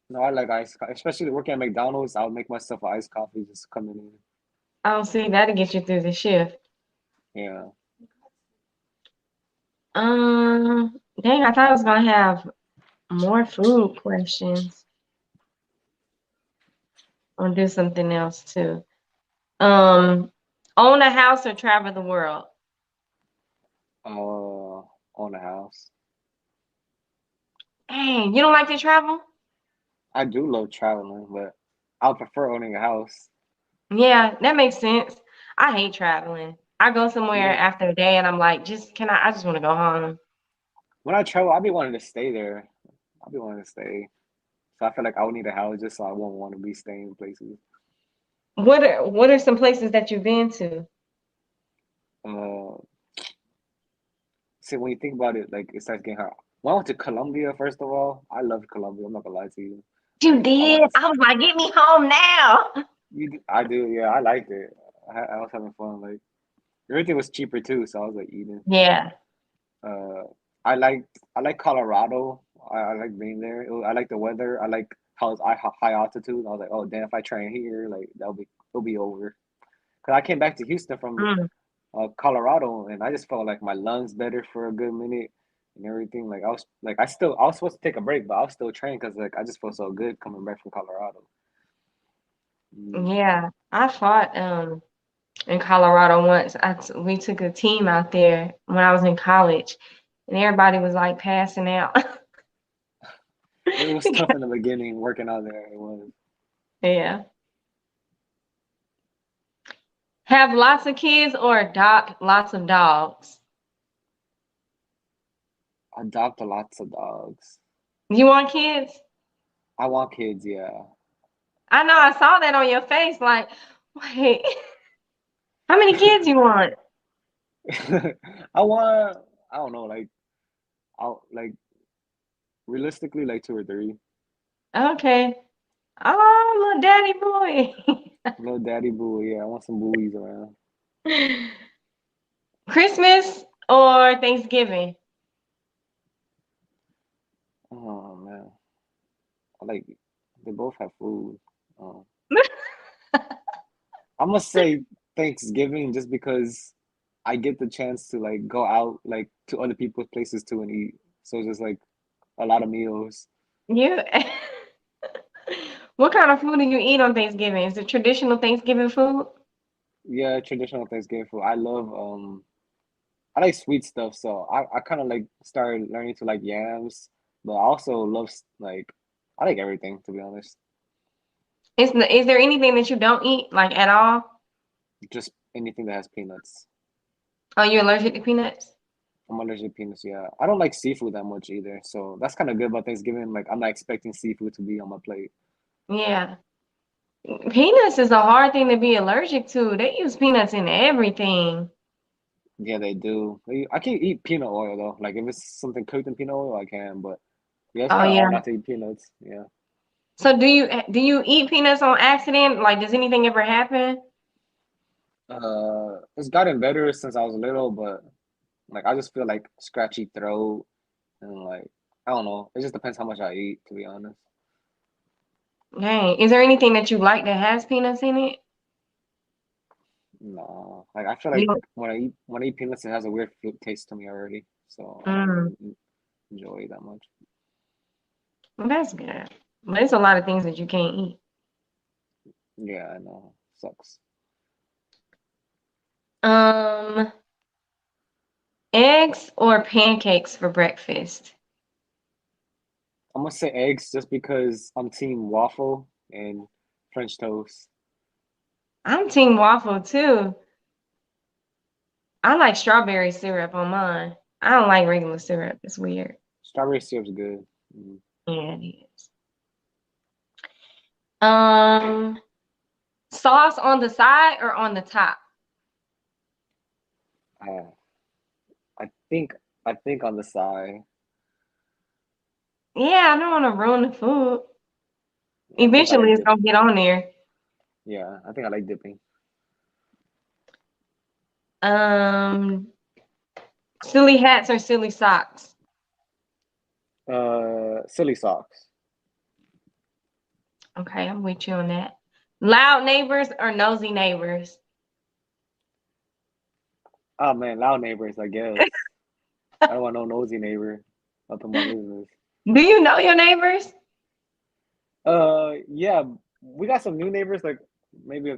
no, I like especially working at McDonald's. I would make myself an iced coffee just coming in. Oh, see, that'll get you through the shift. Yeah. Dang, I thought I was gonna have more food questions. I'll do something else too. Um, own a house or travel the world? Own a house. Dang, you don't like to travel? I do love traveling, but I would prefer owning a house. Yeah, that makes sense. I hate traveling. I go somewhere Yeah. after a day and I'm like, I just want to go home. When I travel, I'll be wanting to stay there. I'll be wanting to stay. So I feel like I would need a house just so I won't want to be staying in places. What are some places that you've been to? Uh, See, when you think about it, like it starts getting hard. When I went to Colombia, first of all, I loved Colombia. I'm not gonna lie to you. You I did? went to, I was like, get me home now. I do, yeah, I liked it. I was having fun. Like everything was cheaper too, so I was like eating. Yeah. Uh, I like Colorado. I like being there. I like the weather. I like how it's high altitude. I was like, oh damn, if I train here, like it'll be over. Cause I came back to Houston from Mm, Colorado, and I just felt like my lungs better for a good minute and everything. Like I was supposed to take a break, but I was still training because like I just felt so good coming back from Colorado. Mm. yeah. I fought in Colorado once. We took a team out there when I was in college, and everybody was like passing out. It was tough in the beginning working out there. It was Yeah. Have lots of kids or adopt lots of dogs? adopt lots of dogs. You want kids? I want kids, yeah. I know I saw that on your face. Like, wait, how many kids you want? I want I don't know, like I'll like realistically like two or three. Okay. Oh, little daddy Little daddy boo, yeah. I want some buoys around. boy. Christmas or Thanksgiving? Oh man. I like they both have food. Um, I'm gonna say Thanksgiving just because I get the chance to like go out like to other people's places too and eat. So it's just like a lot of meals. You. What kind of food do you eat on Thanksgiving? Is it traditional Thanksgiving food? Yeah, traditional Thanksgiving food. I like sweet stuff, so I kind of like started learning to like yams, but I also love like I like everything to be honest. Is there anything that you don't eat, like at all? Just anything that has peanuts. Are you allergic to peanuts? I'm allergic to peanuts, yeah. I don't like seafood that much either, so that's kind of good about Thanksgiving. Like I'm not expecting seafood to be on my plate. Yeah. Peanuts is a hard thing to be allergic to. They use peanuts in everything. Yeah, they do. I can eat peanut oil though. Like if it's something cooked in peanut oil, I can. But yeah, it's Oh kind of hard yeah. not to eat peanuts. Yeah. So do you eat peanuts on accident? Like, does anything ever happen? It's gotten better since I was little, but like I just feel like scratchy throat and like I don't know. It just depends how much I eat, to be honest. Dang. Is there anything that you like that has peanuts in it? No, like I feel You like don't. when I eat peanuts, it has a weird fruit taste to me already, so I don't Mm, really enjoy it that much. well, that's good. But it's a lot of things that you can't eat. Yeah, I know. Sucks. Um, Eggs or pancakes for breakfast? I'm gonna say eggs just because I'm team waffle and French toast. I'm team waffle too. I like strawberry syrup on mine. I don't like regular syrup. It's weird. Strawberry syrup's good. Mm. Yeah, it is. Um, Sauce on the side or on the top? Uh, I think I think on the side. Yeah, I don't want to ruin the food. I think I Eventually, like it's dip. gonna get on there. Yeah, I think I like dipping. Um, Silly hats or silly socks? Silly socks. Okay, I'm with you on that. Loud neighbors or nosy neighbors? Oh man, loud neighbors, I guess. I don't want no nosy neighbor up in my business. Do you know your neighbors? Yeah, we got some new neighbors like maybe a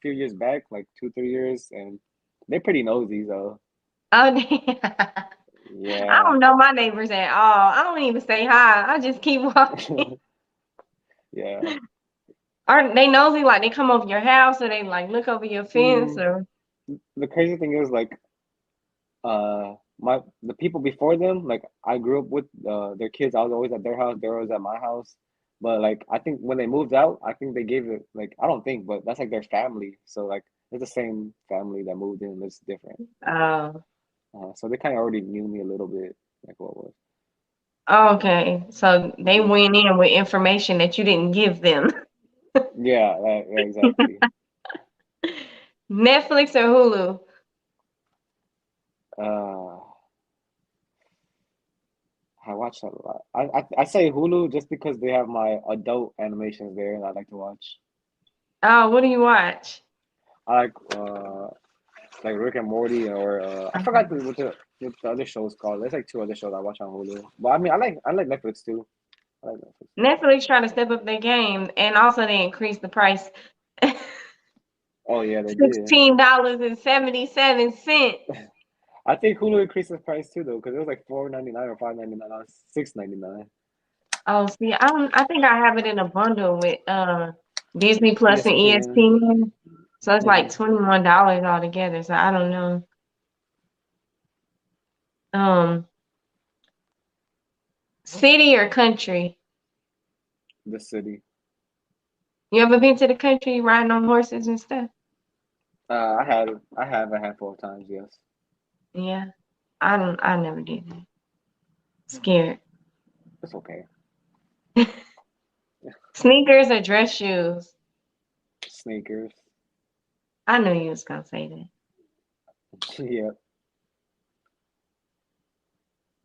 few years back, like 2, 3 years, and they're pretty nosy though. Oh, I Yeah. don't know my neighbors at all. I don't even say hi. I just keep walking. Yeah. Are they nosy? Like they come over your house or they like look over your fence Mm, or? the crazy thing is like the people before them, like I grew up with their kids. I was always at their house, they were always at my house. But like I think when they moved out, I think they gave it like I don't think, but that's like their family. So like it's the same family that moved in. It's different. Oh, So they kind of already knew me a little bit, like what was. okay. So they Yeah, went in with information that you didn't give them. yeah, exactly. Netflix or Hulu? Uh, I watch a lot. I say Hulu just because they have my adult animations there, and I like to watch. Oh, what do you watch? I like Rick and Morty, or I forgot what the other show's called. There's like two other shows I watch on Hulu. But I mean, I like Netflix too. I like Netflix. Netflix trying to step up their game, and also they increased the price. Oh yeah, they did. $16.77. I think Hulu increased the price too though, because it was like $4.99 or $5.99. Now it's $6.99. Oh, see, I think I have it in a bundle with Disney Plus and ESPN. ESPN. So it's like Hmm. $21 altogether. So I don't know. Um, City or country? The city. You ever been to the country riding on horses and stuff? I have a handful of times. Yes, Yeah. I never did that. Scared. it's okay. Sneakers or dress shoes? Sneakers. I knew you was gonna say Yeah,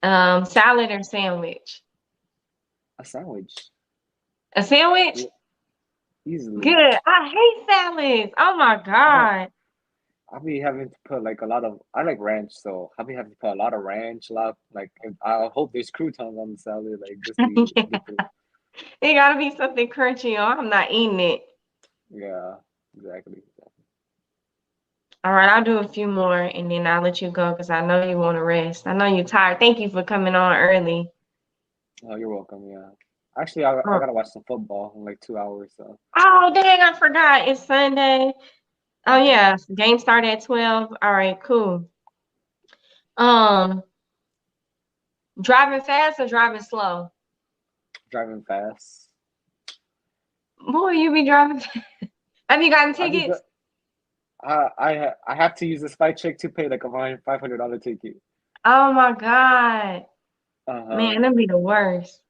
that. Salad or sandwich? a sandwich. A sandwich? Yeah, easily. Good. I hate salads. Oh my I God. I'll be having to put like a lot of. I like ranch, so I'll be having to put a lot of ranch. A lot like I hope there's croutons on the salad, like just to be Yeah. get the. It gotta be something crunchy or I'm not eating it. Yeah, exactly. All right, I'll do a few more and then I'll let you go because I know you want to rest. I know you're tired. Thank you for coming on early. Oh, you're welcome. Yeah. Actually, I Oh, gotta watch some football in like 2 hours. So oh, dang, I forgot. It's Sunday. Oh okay, yeah, game started at 12. All right, cool. Um, Driving fast or driving slow? driving fast. Boy, you be driving fast. Have you gotten I be dri- tickets? I have to use the spike check to pay like a $500 ticket. Oh my God. Uh-huh. Man, that'd be the worst.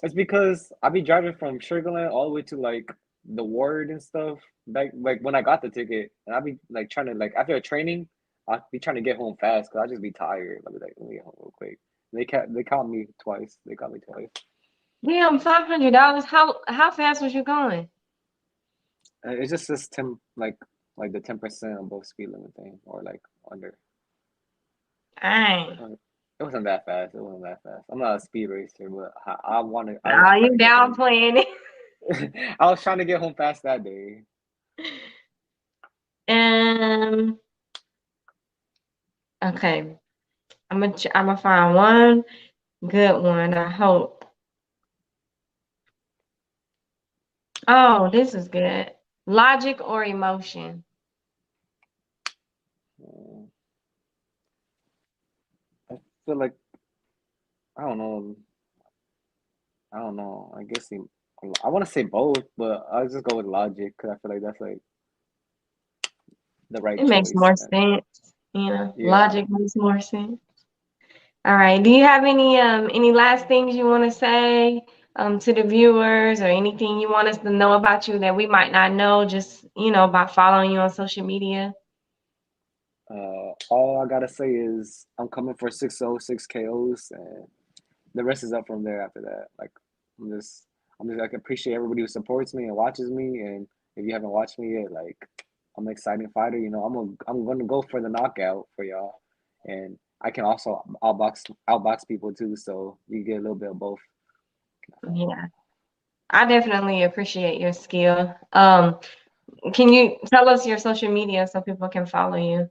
It's because I be driving from Sugarland all the way to like the Ward and stuff. Like when I got the ticket, and I be like trying to like after a training, I be trying to get home fast because I just be tired. I be like, let me get home real quick. They caught me twice. They caught me twice. Damn, $500. How fast was you going? It's just this 10 like the 10% on both speed limit thing or like under. Dang. It wasn't that fast. It wasn't that fast. I'm not a speed racer, but I wanted. I was Oh, trying you to get home. downplaying it. I was trying to get home fast that day. Um, okay. I'm gonna find one good one, I hope. Oh, this is good. Logic or emotion? Mm, I feel like I don't know. I don't know. I guess I want to say both, but I'll just go with logic because I feel like that's like the right It makes choice. more And sense, you know. yeah. Logic makes more sense. All right. Do you have any last things you want to say to the viewers, or anything you want us to know about you that we might not know just, by following you on social media? All I gotta say is I'm coming for 606 KOs, and the rest is up from there after that. Like I'm just I'm just like appreciate everybody who supports me and watches me. And if you haven't watched me yet, like I'm an exciting fighter. I'm gonna go for the knockout for y'all, and I can also outbox people too. So you get a little bit of both. Yeah, I definitely appreciate your skill. Can you tell us your social media so people can follow you?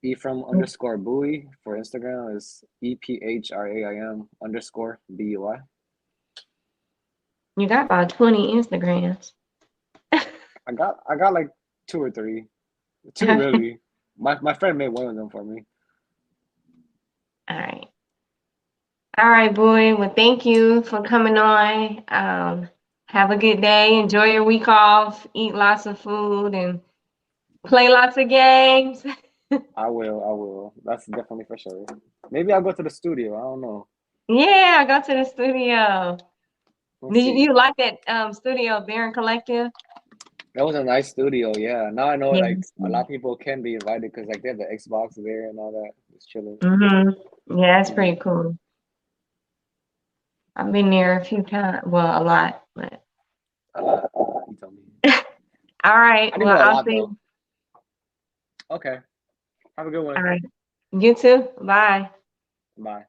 Ephraim_Bui for Instagram is EPHRAIM_BUI. You got about 20 Instagrams. I got like two or three. Two really. My friend made one of them for me. All right. All right, boy. Well, thank you for coming on. Have a good day. Enjoy your week off. Eat lots of food and play lots of games. I will. That's definitely for sure. Maybe I'll go to the studio. I don't know. Yeah, go to the studio. We'll Did you, see. you like that studio, Baron Collective? That was a nice studio. Yeah. Now I know like Yes. a lot of people can be invited because like they have the Xbox there and all that. Just chilling. Yeah, it's Yeah. pretty cool. I've been there a few times. Well, a lot. But You told me. all right. I didn't Well, know a I'll lot see though. you. Okay. Have a good All one. right. You too. Bye. Bye.